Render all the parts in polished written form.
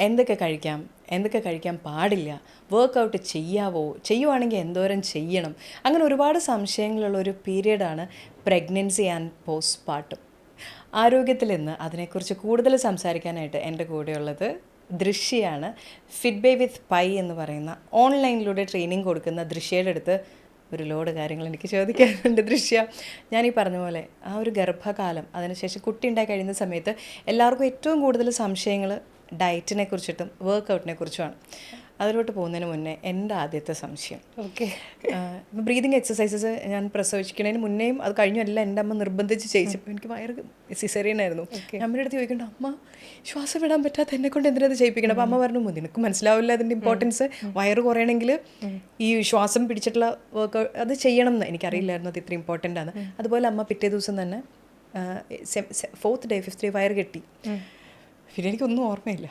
എന്തൊക്കെ കഴിക്കാം, എന്തൊക്കെ കഴിക്കാൻ പാടില്ല, വർക്കൗട്ട് ചെയ്യുവാണെങ്കിൽ എന്തോരം ചെയ്യണം, അങ്ങനെ ഒരുപാട് സംശയങ്ങളുള്ള ഒരു പീരീഡാണ് പ്രഗ്നൻസി ആൻഡ് പോസ്റ്റ് പാർട്ടം. ആരോഗ്യത്തിൽ നിന്ന് അതിനെക്കുറിച്ച് കൂടുതൽ സംസാരിക്കാനായിട്ട് എൻ്റെ കൂടെയുള്ളത് ദൃശ്യയാണ്. ഫിറ്റ് ബേ വിത്ത് പൈ എന്ന് പറയുന്ന ഓൺലൈനിലൂടെ ട്രെയിനിങ് കൊടുക്കുന്ന ദൃശ്യയുടെ അടുത്ത് ഒരു ലോഡ് കാര്യങ്ങൾ എനിക്ക് ചോദിക്കാറുണ്ട്. ദൃശ്യ, ഞാനീ പറഞ്ഞ പോലെ ആ ഒരു ഗർഭകാലം, അതിനുശേഷം കുട്ടി ഉണ്ടായി കഴിയുന്ന സമയത്ത് എല്ലാവർക്കും ഏറ്റവും കൂടുതൽ സംശയങ്ങൾ ഡയറ്റിനെ കുറിച്ചിട്ടും വർക്കൗട്ടിനെ കുറിച്ചുമാണ്. അതിലോട്ട് പോകുന്നതിന് മുന്നേ എൻ്റെ ആദ്യത്തെ സംശയം, ബ്രീതിങ് എക്സസൈസസ് ഞാൻ പ്രസവിക്കുന്നതിന് മുന്നേയും അത് കഴിഞ്ഞു എല്ലാം എൻ്റെ അമ്മ നിർബന്ധിച്ച് ചെയ്യിച്ചപ്പോൾ എനിക്ക് വയറ് സിസേറിയനായിരുന്നു. അമ്മയുടെ അടുത്ത് ചോദിക്കണ്ട, അമ്മ ശ്വാസം വിടാൻ പറ്റാത്ത എന്നെ കൊണ്ട് എന്തിനത് ചെയ്യിപ്പിക്കണം? അപ്പോൾ അമ്മ പറഞ്ഞു, നിനക്ക് മനസ്സിലാവില്ല അതിൻ്റെ ഇമ്പോർട്ടൻസ്. വയറ് കുറയണമെങ്കിൽ ഈ ശ്വാസം പിടിച്ചിട്ടുള്ള വർക്കൗട്ട് അത് ചെയ്യണം എന്ന് എനിക്കറിയില്ലായിരുന്നു അത് ഇത്ര ഇമ്പോർട്ടൻ്റ് ആണ്. അതുപോലെ അമ്മ പിറ്റേ ദിവസം തന്നെ 4th day 5th day വയറ് കെട്ടി. പിന്നെ എനിക്കൊന്നും ഓർമ്മയില്ല.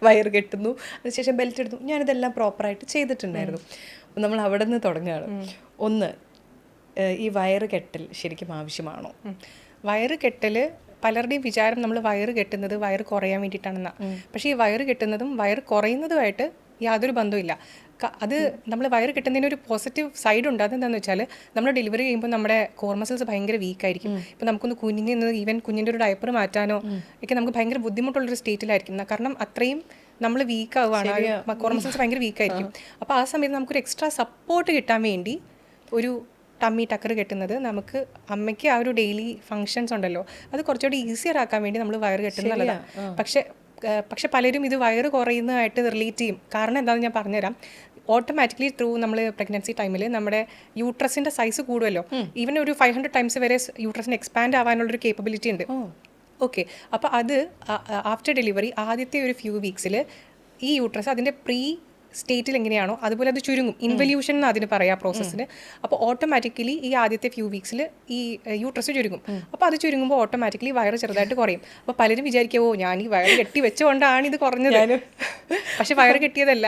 വയറ് കെട്ടുന്നു, അതിനുശേഷം ബെൽറ്റ് എടുത്തു. ഞാനിതെല്ലാം പ്രോപ്പറായിട്ട് ചെയ്തിട്ടുണ്ടായിരുന്നു. അപ്പം നമ്മൾ അവിടെ നിന്ന് തുടങ്ങുകയാണ്. ഒന്ന്, ഈ വയറ് കെട്ടൽ ശരിക്കും ആവശ്യമാണോ? വയറ് കെട്ടൽ പലരുടെയും വിചാരം നമ്മൾ വയറ് കെട്ടുന്നത് വയറ് കുറയാൻ വേണ്ടിയിട്ടാണെന്നാണ്. പക്ഷേ ഈ വയറ് കെട്ടുന്നതും വയറ് കുറയുന്നതുമായിട്ട് യാതൊരു ബന്ധവുമില്ല. അത് നമ്മൾ വയറ് കെട്ടുന്നതിന് ഒരു പോസിറ്റീവ് സൈഡ് ഉണ്ട്. അതെന്താണെന്ന് വെച്ചാൽ നമ്മൾ ഡെലിവറി ചെയ്യുമ്പോൾ നമ്മുടെ കോർ മസിൽസ് ഭയങ്കര വീക്കായിരിക്കും. ഇപ്പം നമുക്കൊന്ന് കുഞ്ഞിന് ഈവൻ കുഞ്ഞിൻ്റെ ഒരു ഡയപ്പർ മാറ്റാനോ ഒക്കെ നമുക്ക് ഭയങ്കര ബുദ്ധിമുട്ടുള്ളൊരു സ്റ്റേറ്റിലായിരിക്കും. കാരണം അത്രയും നമ്മൾ വീക്കാവുകയാണ്, കോർ മസിൽസ് ഭയങ്കര വീക്കായിരിക്കും. അപ്പോൾ ആ സമയത്ത് നമുക്കൊരു എക്സ്ട്രാ സപ്പോർട്ട് കിട്ടാൻ വേണ്ടി ഒരു ടമ്മി ടക്കർ കെട്ടുന്നത് നമുക്ക് അമ്മയ്ക്ക് ആ ഒരു ഡെയിലി ഫങ്ഷൻസ് ഉണ്ടല്ലോ അത് കുറച്ചുകൂടി ഈസിയർ ആക്കാൻ വേണ്ടി നമ്മൾ വയറ് കെട്ടുന്നത് നല്ലതാണ്. പക്ഷെ പലരും ഇത് വയറ് കുറയുന്നതായിട്ട് റിലേറ്റ് ചെയ്യും. കാരണം എന്താണെന്ന് ഞാൻ പറഞ്ഞുതരാം. ഓട്ടോമാറ്റിക്കലി ത്രൂ നമ്മൾ പ്രഗ്നൻസി ടൈമിൽ നമ്മുടെ യൂട്രസിൻ്റെ സൈസ് കൂടുമല്ലോ. ഈവൻ ഒരു 500 times വരെ യൂട്രസിന് എക്സ്പാൻഡ് ആവാനുള്ളൊരു കേപ്പബിലിറ്റി ഉണ്ട്. ഓക്കെ, അപ്പോൾ അത് ആഫ്റ്റർ ഡെലിവറി ആദ്യത്തെ ഒരു ഫ്യൂ വീക്സിൽ ഈ യൂട്രസ് അതിൻ്റെ പ്രീ സ്റ്റേറ്റിൽ എങ്ങനെയാണോ അതുപോലെ അത് ചുരുങ്ങും. ഇൻവല്യൂഷൻ എന്ന് അതിന് പറയാം പ്രോസസ്സിന്. അപ്പോൾ ഓട്ടോമാറ്റിക്കലി ഈ ആദ്യത്തെ ഫ്യൂ വീക്സിൽ ഈ യൂട്രസ് ചുരുങ്ങും. അപ്പോൾ അത് ചുരുങ്ങുമ്പോൾ ഓട്ടോമാറ്റിക്കലി വയറ് ചെറുതായിട്ട് കുറയും. അപ്പോൾ പലരും വിചാരിക്കുമോ ഞാൻ ഈ വയറ് കെട്ടി വെച്ചുകൊണ്ടാണ് ഇത് കുറഞ്ഞത്. പക്ഷെ വയറ് കെട്ടിയതല്ല,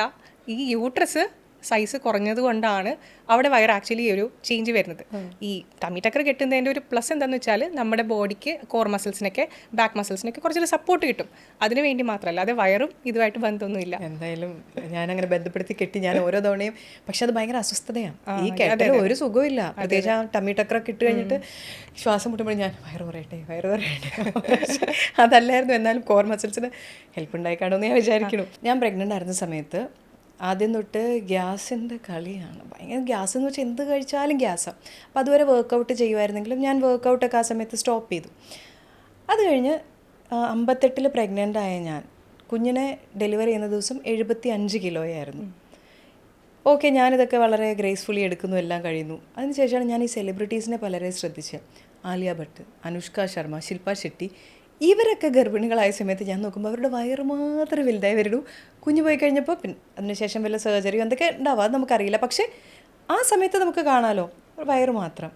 ഈ യൂട്രസ് സൈസ് കുറഞ്ഞത് കൊണ്ടാണ് അവിടെ വയർ ആക്ച്വലി ഒരു ചേഞ്ച് വരുന്നത്. ഈ ടമ്മി ടക്കർ കെട്ടുന്നതിൻ്റെ ഒരു പ്ലസ് എന്താണെന്ന് വെച്ചാൽ നമ്മുടെ ബോഡിക്ക് കോർ മസിൽസിനൊക്കെ ബാക്ക് മസിൽസിനൊക്കെ കുറച്ചൊരു സപ്പോർട്ട് കിട്ടും. അതിന് വേണ്ടി മാത്രമല്ല, അത് വയറും ഇതുമായിട്ട് ബന്ധമൊന്നുമില്ല. എന്തായാലും ഞാനങ്ങനെ ബന്ധപ്പെടുത്തി കെട്ടി ഞാൻ ഓരോ തവണയും. പക്ഷെ അത് ഭയങ്കര അസ്വസ്ഥതയാണ്. ഈ കെട്ടിൽ ഒരു സുഖമില്ല. പ്രത്യേകിച്ച് ആ ടമ്മി ടക്കറൊക്കെ ഇട്ട് കഴിഞ്ഞിട്ട് ശ്വാസം മുട്ടുമ്പോൾ ഞാൻ വയറ് പറയട്ടെ. അതല്ലായിരുന്നു. എന്നാലും കോർ മസിൽസിന് ഹെൽപ്പ് ഉണ്ടായിക്കാണോ എന്ന് ഞാൻ വിചാരിക്കുന്നു. ഞാൻ പ്രഗ്നൻ്റ് ആയിരുന്ന സമയത്ത് ആദ്യം തൊട്ട് ഗ്യാസിൻ്റെ കളിയാണ്. ഭയങ്കര ഗ്യാസ് എന്ന് വെച്ചാൽ എന്ത് കഴിച്ചാലും ഗ്യാസാണ്. അപ്പോൾ അതുവരെ വർക്കൗട്ട് ചെയ്യുമായിരുന്നെങ്കിലും ഞാൻ വർക്കൗട്ടൊക്കെ ആ സമയത്ത് സ്റ്റോപ്പ് ചെയ്തു. അത് കഴിഞ്ഞ് 58 പ്രഗ്നൻ്റ് ആയ ഞാൻ കുഞ്ഞിനെ ഡെലിവറി ചെയ്യുന്ന ദിവസം 75 കിലോയായിരുന്നു. ഓക്കെ, ഞാനിതൊക്കെ വളരെ ഗ്രേസ്ഫുള്ളി എടുക്കുന്നു, എല്ലാം കഴിയുന്നു. അതിനുശേഷമാണ് ഞാൻ ഈ സെലിബ്രിറ്റീസിനെ പലരെ ശ്രദ്ധിച്ചത്. ആലിയ ഭട്ട്, അനുഷ്ക ശർമ്മ, ശില്പ ഷെട്ടി, ഇവരൊക്കെ ഗർഭിണികളായ സമയത്ത് ഞാൻ നോക്കുമ്പോൾ അവരുടെ വയറ് മാത്രം വലുതായി വരുന്നു. കുഞ്ഞു പോയി കഴിഞ്ഞപ്പോൾ അതിനുശേഷം വല്ല സർജറിയോ എന്തൊക്കെ ഉണ്ടാവും അത് നമുക്കറിയില്ല. പക്ഷേ ആ സമയത്ത് നമുക്ക് കാണാമല്ലോ വയറ് മാത്രം.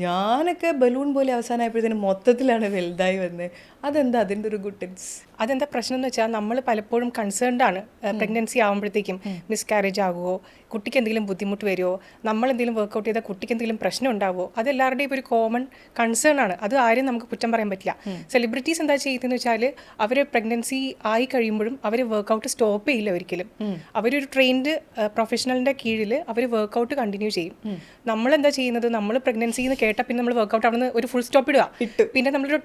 ഞാനൊക്കെ ബലൂൺ പോലെ അവസാനമായപ്പോഴത്തേനും മൊത്തത്തിലാണ് വലുതായി വന്നത്. അതെന്താ അതിൻ്റെ ഒരു ഗുഡ് ടിപ്സ്? അതെന്താ പ്രശ്നം എന്ന് വെച്ചാൽ നമ്മൾ പലപ്പോഴും കൺസേൺഡ് ആണ്. പ്രഗ്നൻസി ആകുമ്പോഴത്തേക്കും മിസ്കാരേജ് ആകുമോ, കുട്ടിക്ക് എന്തെങ്കിലും ബുദ്ധിമുട്ട് വരുമോ, നമ്മളെന്തെങ്കിലും വർക്കൗട്ട് ചെയ്താൽ കുട്ടിക്ക് എന്തെങ്കിലും പ്രശ്നം ഉണ്ടാവുമോ, അതെല്ലാവരുടെയും ഒരു കോമൺ കൺസേൺ ആണ്. അത് ആരും നമുക്ക് കുറ്റം പറയാൻ പറ്റില്ല. സെലിബ്രിറ്റീസ് എന്താ ചെയ്യുന്നതെന്ന് വെച്ചാൽ അവർ പ്രഗ്നൻസി ആയി കഴിയുമ്പോഴും അവർ വർക്കൗട്ട് സ്റ്റോപ്പ് ചെയ്യില്ല ഒരിക്കലും. അവരൊരു ട്രെയിൻഡ് പ്രൊഫഷണലിൻ്റെ കീഴിൽ അവർ വർക്കൗട്ട് കണ്ടിന്യൂ ചെയ്യും. നമ്മളെന്താ ചെയ്യുന്നത്, നമ്മൾ പ്രഗ്നൻസി എന്ന് കേട്ടാൽ പിന്നെ നമ്മൾ വർക്കൗട്ട് അവിടെ നിന്ന് ഒരു ഫുൾ സ്റ്റോപ്പ് ഇടുക. പിന്നെ നമ്മളൊരു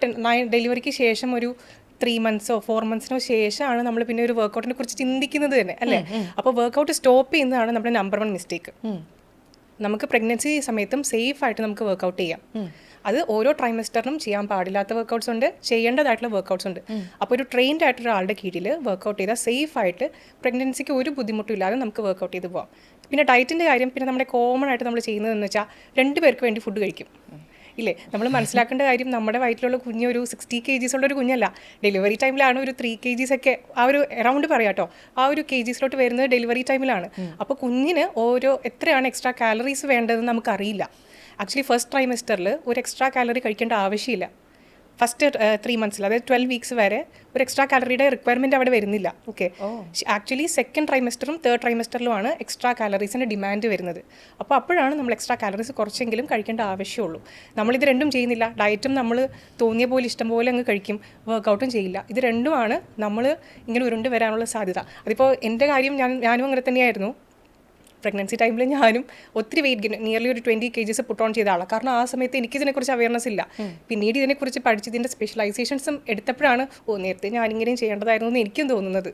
ഡെലിവറിക്ക് ശേഷം ഒരു 3 months 4 months ശേഷമാണ് നമ്മൾ പിന്നെ ഒരു വർക്കൗട്ടിനെ കുറിച്ച് ചിന്തിക്കുന്നത് തന്നെ, അല്ലേ? അപ്പോൾ വർക്കൗട്ട് സ്റ്റോപ്പ് ചെയ്യുന്നതാണ് നമ്മുടെ നമ്പർ 1 മിസ്റ്റേക്ക്. നമുക്ക് പ്രഗ്നൻസി സമയത്തും സേഫ് ആയിട്ട് നമുക്ക് വർക്കൗട്ട് ചെയ്യാം. അത് ഓരോ ട്രൈമസ്റ്ററിനും ചെയ്യാൻ പാടില്ലാത്ത വർക്കൗട്ട്സ് ഉണ്ട്, ചെയ്യേണ്ടതായിട്ടുള്ള വർക്കൗട്ട്സ് ഉണ്ട്. അപ്പോൾ ഒരു ട്രെയിൻഡ് ആയിട്ടുള്ള ആളുടെ കീഴിൽ വർക്കൗട്ട് ചെയ്താൽ സേഫ് ആയിട്ട് പ്രഗ്നൻസിക്ക് ഒരു ബുദ്ധിമുട്ടും ഇല്ലാതെ നമുക്ക് വർക്കൗട്ട് ചെയ്ത് പോകാം. പിന്നെ ഡയറ്റിൻ്റെ കാര്യം, പിന്നെ നമ്മുടെ കോമൺ ആയിട്ട് നമ്മൾ ചെയ്യുന്നതെന്ന് വെച്ചാൽ 2 പേർക്ക് വേണ്ടി ഫുഡ് കഴിക്കും, ഇല്ലേ? നമ്മൾ മനസ്സിലാക്കേണ്ട കാര്യം, നമ്മുടെ വയറ്റിലുള്ള കുഞ്ഞ് ഒരു 60 kgs ഉള്ളൊരു കുഞ്ഞല്ല. ഡെലിവറി ടൈമിലാണ് ഒരു 3 kgs ഒക്കെ, ആ ഒരു അറൗണ്ട് പറയാം കേട്ടോ, ആ ഒരു kgsലോട്ട് വരുന്നത് ഡെലിവറി ടൈമിലാണ്. അപ്പോൾ കുഞ്ഞിന് എത്രയാണ് എക്സ്ട്രാ കാലറീസ് വേണ്ടതെന്ന് നമുക്കറിയില്ല. ആക്ച്വലി ഫസ്റ്റ് ട്രൈമസ്റ്ററിൽ ഒരു എക്സ്ട്രാ കാലറി കഴിക്കേണ്ട ആവശ്യമില്ല. ഫസ്റ്റ് 3 മന്ത്സിൽ, അതായത് 12 വീക്സ് വരെ ഒരു എക്സ്ട്രാ കാലറിയുടെ റിക്വയർമെൻറ്റ് അവിടെ വരുന്നില്ല. ഓക്കെ, ആക്ച്വലി സെക്കൻഡ് ട്രൈമസ്റ്ററും തേർഡ് ട്രൈമസ്റ്ററിലുമാണ് എക്സ്ട്രാ കാലറീസിൻ്റെ ഡിമാൻഡ് വരുന്നത്. അപ്പോൾ അപ്പോഴാണ് നമ്മൾ എക്സ്ട്രാ കാലറീസ് കുറച്ചെങ്കിലും കഴിക്കേണ്ട ആവശ്യമുള്ളൂ. നമ്മളിത് രണ്ടും ചെയ്യുന്നില്ല. ഡയറ്റും നമ്മൾ തോന്നിയ പോലെ ഇഷ്ടം പോലെ അങ്ങ് കഴിക്കും, വർക്കൗട്ടും ചെയ്യില്ല. ഇത് രണ്ടുമാണ് നമ്മൾ ഇങ്ങനെ ഉരുണ്ട് വരാനുള്ള സാധ്യത. അതിപ്പോൾ എൻ്റെ കാര്യം ഞാനും അങ്ങനെ തന്നെയായിരുന്നു. പ്രഗ്നൻസി ടൈമിൽ ഞാനും ഒത്തിരി വെയിറ്റ് ഗെയിൻ, നിയർലി ഒരു 20 kgs പുട്ട് ഓൺ ചെയ്ത ആളാണ്. കാരണം ആ സമയത്ത് എനിക്കിതിനെക്കുറിച്ച് അവയർനെസ് ഇല്ല. പിന്നീട് ഇതിനെക്കുറിച്ച് പഠിച്ച് ഇതിൻ്റെ സ്പെഷ്യലൈസേഷൻസും എടുത്തപ്പോഴാണ് നേരത്തെ ഞാനിങ്ങനെയും ചെയ്യേണ്ടതായിരുന്നു എന്ന് എനിക്കും തോന്നുന്നത്.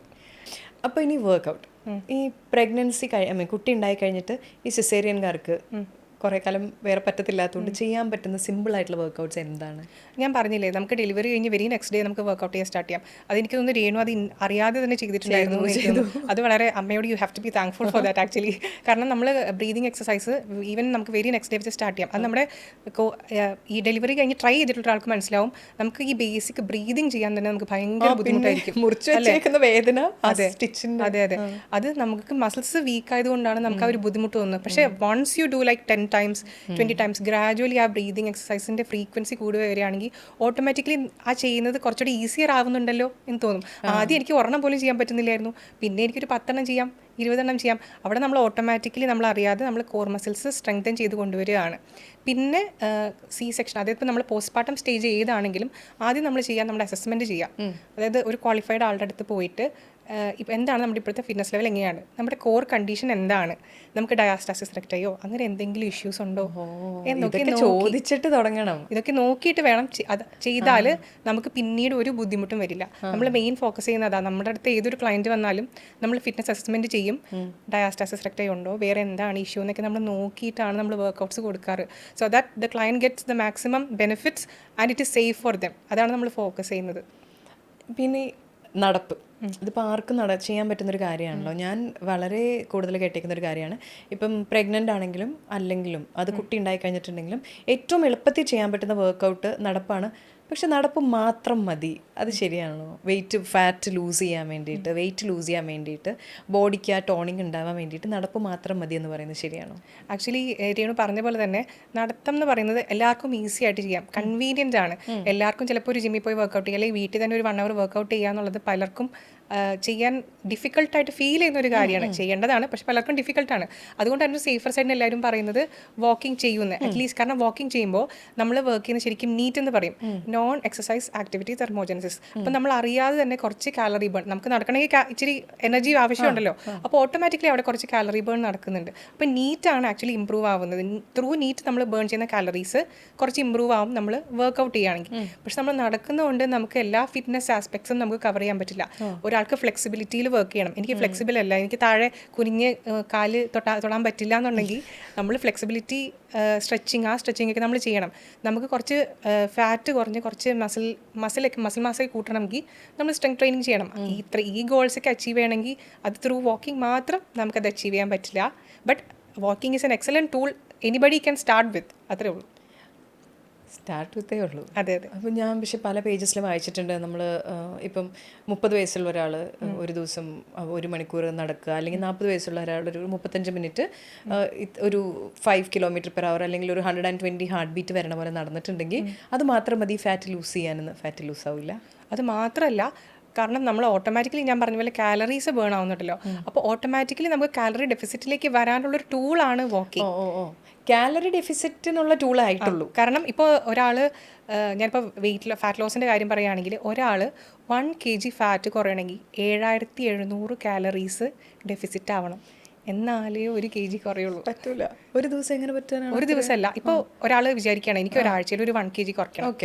അപ്പോൾ ഇനി വർക്കൗട്ട്, ഈ പ്രഗ്നൻസി കുട്ടി ഉണ്ടായി കഴിഞ്ഞിട്ട് ഈ സിസേറിയൻകാർക്ക് കുറേ കാലം വേറെ പറ്റത്തില്ലാത്തതുകൊണ്ട് ചെയ്യാൻ പറ്റുന്ന സിമ്പിൾ ആയിട്ടുള്ള വർക്കൗട്ട്സ് എന്താണ്? ഞാൻ പറഞ്ഞില്ലേ, നമുക്ക് ഡെലിവറി കഴിഞ്ഞ് വെരി നെക്സ്റ്റ് ഡേ നമുക്ക് വർക്കൗട്ട് ചെയ്യാൻ സ്റ്റാർട്ട് ചെയ്യാം. അതെനിക്ക് തോന്നുന്നു രേണു അത് അറിയാതെ തന്നെ ചെയ്തിട്ടുണ്ടായിരുന്നു. അത് വളരെ അമ്മയോട് you have to be thankful for that actually. കാരണം നമ്മൾ ബ്രീതിങ് എക്സസൈസ് ഈവൻ നമുക്ക് വെരി നെക്സ്റ്റ് ഡേ വെച്ച് സ്റ്റാർട്ട് ചെയ്യാം. അത് നമ്മുടെ ഈ ഡെലിവറി കഴിഞ്ഞ് ട്രൈ ചെയ്തിട്ടുള്ള ഒരാൾക്ക് മനസ്സിലാവും. നമുക്ക് ഈ ബേസിക് ബ്രീതിങ് ചെയ്യാൻ തന്നെ നമുക്ക് ഭയങ്കര ബുദ്ധിമുട്ടായിരിക്കും. വേദന. അതെ അതെ അതെ, അത് നമുക്ക് മസിൽസ് വീക്ക് ആയതുകൊണ്ടാണ് നമുക്ക് ആ ഒരു ബുദ്ധിമുട്ട് തോന്നുന്നത്. പക്ഷേ once you do like 10 times 20 times gradually ആ ബ്രീതിങ് എക്സസൈസിൻ്റെ ഫ്രീക്വൻസി കൂടുക വരികയാണെങ്കിൽ ഓട്ടോമാറ്റിക്കലി ആ ചെയ്യുന്നത് കുറച്ചുകൂടി ഈസിയർ ആവുന്നുണ്ടല്ലോ എന്ന് തോന്നും. ആദ്യം എനിക്ക് ഒരെണ്ണം പോലും ചെയ്യാൻ പറ്റുന്നില്ലായിരുന്നു, പിന്നെ എനിക്കൊരു 10 എണ്ണം ചെയ്യാം, 20 എണ്ണം ചെയ്യാം. അവിടെ നമ്മൾ ഓട്ടോമാറ്റിക്കലി നമ്മൾ അറിയാതെ നമ്മൾ കോർ മസിൽസ് സ്ട്രെങ്തൻ ചെയ്ത് കൊണ്ടുവരികയാണ്. പിന്നെ സി സെക്ഷൻ, അതായത് ഇപ്പോൾ നമ്മൾ പോസ്റ്റ്മോർട്ടം സ്റ്റേജ് ഏതാണെങ്കിലും ആദ്യം നമ്മൾ ചെയ്യാൻ നമ്മുടെ അസസ്മെൻറ്റ് ചെയ്യാം. അതായത് ഒരു ക്വാളിഫൈഡ് ആളുടെ അടുത്ത് പോയിട്ട് ഇപ്പം എന്താണ് നമ്മുടെ ഇപ്പോഴത്തെ ഫിറ്റ്നസ് ലെവൽ, എങ്ങനെയാണ് നമ്മുടെ കോർ കണ്ടീഷൻ, എന്താണ് നമുക്ക് ഡയാസ്റ്റാസിസ് റെക്ടയോ അങ്ങനെ എന്തെങ്കിലും ഇഷ്യൂസ് ഉണ്ടോ എന്നൊക്കെ ചോദിച്ചിട്ട് തുടങ്ങണം. ഇതൊക്കെ നോക്കിയിട്ട് വേണം അത് ചെയ്താൽ നമുക്ക് പിന്നീട് ഒരു ബുദ്ധിമുട്ടും വരില്ല. നമ്മൾ മെയിൻ ഫോക്കസ് ചെയ്യുന്നതാണ്. നമ്മുടെ അടുത്ത് ഏതൊരു ക്ലയൻറ്റ് വന്നാലും നമ്മൾ ഫിറ്റ്നസ് അസസ്മെൻറ്റ് ചെയ്യും, ഡയാസ്റ്റാസിസ് റെക്ടയോ ഉണ്ടോ, വേറെ എന്താണ് ഇഷ്യൂ എന്നൊക്കെ നമ്മൾ നോക്കിയിട്ടാണ് നമ്മൾ വർക്കൗട്ട്സ് കൊടുക്കാറ്. So that the client gets the maximum benefits and it is safe for them. അതാണ് നമ്മൾ ഫോക്കസ് ചെയ്യുന്നത്. പിന്നെ നടപ്പ്, ഇതിപ്പോൾ ആർക്കും ചെയ്യാൻ പറ്റുന്നൊരു കാര്യമാണല്ലോ. ഞാൻ വളരെ കൂടുതൽ കേട്ടേക്കുന്ന ഒരു കാര്യമാണ്, ഇപ്പം പ്രഗ്നൻ്റ് ആണെങ്കിലും അല്ലെങ്കിലും അത് കുട്ടി ഉണ്ടായി കഴിഞ്ഞിട്ടുണ്ടെങ്കിലും ഏറ്റവും എളുപ്പത്തിൽ ചെയ്യാൻ പറ്റുന്ന വർക്കൗട്ട് നടപ്പാണ്. പക്ഷെ നടപ്പ് മാത്രം മതി, അത് ശരിയാണോ? ഫാറ്റ് ലൂസ് ചെയ്യാൻ വേണ്ടിയിട്ട്, വെയിറ്റ് ലൂസ് ചെയ്യാൻ വേണ്ടിയിട്ട്, ബോഡിക്ക് ആ ടോണിങ് ഉണ്ടാവാൻ വേണ്ടിയിട്ട് നടപ്പ് മാത്രം മതി എന്ന് പറയുന്നത് ശരിയാണോ? ആക്ച്വലി രേണു പറഞ്ഞ പോലെ തന്നെ നടത്തം എന്ന് പറയുന്നത് എല്ലാവർക്കും ഈസി ആയിട്ട് ചെയ്യാം, കൺവീനിയൻ്റ് ആണ്. എല്ലാവർക്കും ചിലപ്പോൾ ഒരു ജിമ്മിൽ പോയി വർക്കൗട്ട് ചെയ്യുക അല്ലെങ്കിൽ വീട്ടിൽ തന്നെ ഒരു 1 hour വർക്കൗട്ട് ചെയ്യുക എന്നുള്ളത് പലർക്കും ചെയ്യാൻ ഡിഫിക്കൽട്ടായിട്ട് ഫീൽ ചെയ്യുന്ന ഒരു കാര്യമാണ്. ചെയ്യേണ്ടതാണ്, പക്ഷെ പലർക്കും ഡിഫിക്കൽട്ടാണ്. അതുകൊണ്ട് തന്നെ സേഫർ സൈഡിന് എല്ലാവരും പറയുന്നത് വാക്കിംഗ് ചെയ്യുന്നത് അറ്റ്ലീസ്റ്റ്. കാരണം വാക്കിംഗ് ചെയ്യുമ്പോൾ നമ്മൾ വർക്ക് ചെയ്യുന്ന ശരിക്കും നീറ്റ് എന്ന് പറയും, നോൺ എക്സസൈസ് ആക്ടിവിറ്റി തെർമോജനസിസ്. അപ്പം നമ്മൾ അറിയാതെ തന്നെ കുറച്ച് കാലറി ബേൺ, നമുക്ക് നടക്കണമെങ്കിൽ ഇച്ചിരി എനർജി ആവശ്യമുണ്ടല്ലോ, അപ്പോൾ ഓട്ടോമാറ്റിക്കലി അവിടെ കുറച്ച് കാലറി ബേൺ നടക്കുന്നുണ്ട്. അപ്പോൾ നീറ്റാണ് ആക്ച്വലി ഇമ്പ്രൂവ് ആവുന്നത്. ത്രൂ നീറ്റ് നമ്മൾ ബേൺ ചെയ്യുന്ന കാലറീസ് കുറച്ച് ഇമ്പ്രൂവ് ആവും നമ്മൾ വർക്കൗട്ട് ചെയ്യുകയാണെങ്കിൽ. പക്ഷെ നമ്മൾ നടക്കുന്നതുകൊണ്ട് നമുക്ക് എല്ലാ ഫിറ്റ്നസ് ആസ്പെക്ട്സും നമുക്ക് കവർ ചെയ്യാൻ പറ്റില്ല. ഒരാൾക്ക് ഫ്ലെക്സിബിലിറ്റിയിൽ വർക്ക് ചെയ്യണം, എനിക്ക് ഫ്ലെക്സിബിൾ അല്ല, എനിക്ക് താഴെ കുനിഞ്ഞ് കാല് തൊടാൻ പറ്റില്ല എന്നുണ്ടെങ്കിൽ നമ്മൾ ഫ്ലെക്സിബിലിറ്റി സ്ട്രെച്ചിങ് ഒക്കെ നമ്മൾ ചെയ്യണം. നമുക്ക് കുറച്ച് ഫാറ്റ് കുറഞ്ഞ് കുറച്ച് മസിൽ മാസൊക്കെ കൂട്ടണമെങ്കിൽ നമ്മൾ സ്ട്രെങ്ത് ട്രെയിനിങ് ചെയ്യണം. ഈ ഗോൾസൊക്കെ അച്ചീവ് ചെയ്യണമെങ്കിൽ അത് ത്രൂ വാക്കിംഗ് മാത്രം നമുക്കത് അച്ചീവ് ചെയ്യാൻ പറ്റില്ല. But walking is N excellent tool, anybody can start with, അത്രേ ഉള്ളൂ. സ്റ്റാർട്ട് വിത്തേ ഉള്ളൂ. അതെ അതെ. അപ്പോൾ ഞാൻ പക്ഷെ പല പേജസിൽ വായിച്ചിട്ടുണ്ട്, നമ്മൾ ഇപ്പം 30 വയസ്സുള്ള ഒരാൾ ഒരു ദിവസം 1 മണിക്കൂർ നടക്കുക, അല്ലെങ്കിൽ 40 വയസ്സുള്ള ഒരാൾ ഒരു 35 മിനിറ്റ് ഒരു 5 km/h അല്ലെങ്കിൽ ഒരു 120 ഹാർട്ട് ബീറ്റ് വരണ പോലെ നടന്നിട്ടുണ്ടെങ്കിൽ അത് മാത്രം മതി ഫാറ്റ് ലൂസ് ചെയ്യാനെന്ന്. ഫാറ്റ് ലൂസ് ആവില്ല. അത് മാത്രമല്ല, കാരണം നമ്മൾ ഓട്ടോമാറ്റിക്കലി ഞാൻ പറഞ്ഞ പോലെ കാലറീസ് ബേൺ ആവുന്നുണ്ടല്ലോ, അപ്പോൾ ഓട്ടോമാറ്റിക്കലി നമുക്ക് കാലറി ഡെഫിസിറ്റിലേക്ക് വരാനുള്ളൊരു ടൂളാണ് വാക്കിംഗ്. കാലറി ഡെഫിസിറ്റിനുള്ള ടൂളായിട്ടുള്ളൂ. കാരണം ഇപ്പോൾ ഒരാൾ, ഞാനിപ്പോൾ ഫാറ്റ് ലോസിൻ്റെ കാര്യം പറയുകയാണെങ്കിൽ, ഒരാൾ 1 kg ഫാറ്റ് കുറയണമെങ്കിൽ 7700 കാലറീസ് ഡെഫിസിറ്റ് ആവണം, എന്നാലേ 1 kg കുറയുള്ളൂ. പറ്റൂല. ഒരു ദിവസം എങ്ങനെ പറ്റാനാണ്? ഒരു ദിവസമല്ല. ഇപ്പോൾ ഒരാൾ വിചാരിക്കുകയാണ് എനിക്ക് ഒരാഴ്ചയിൽ ഒരു 1 kg കുറയ്ക്കണം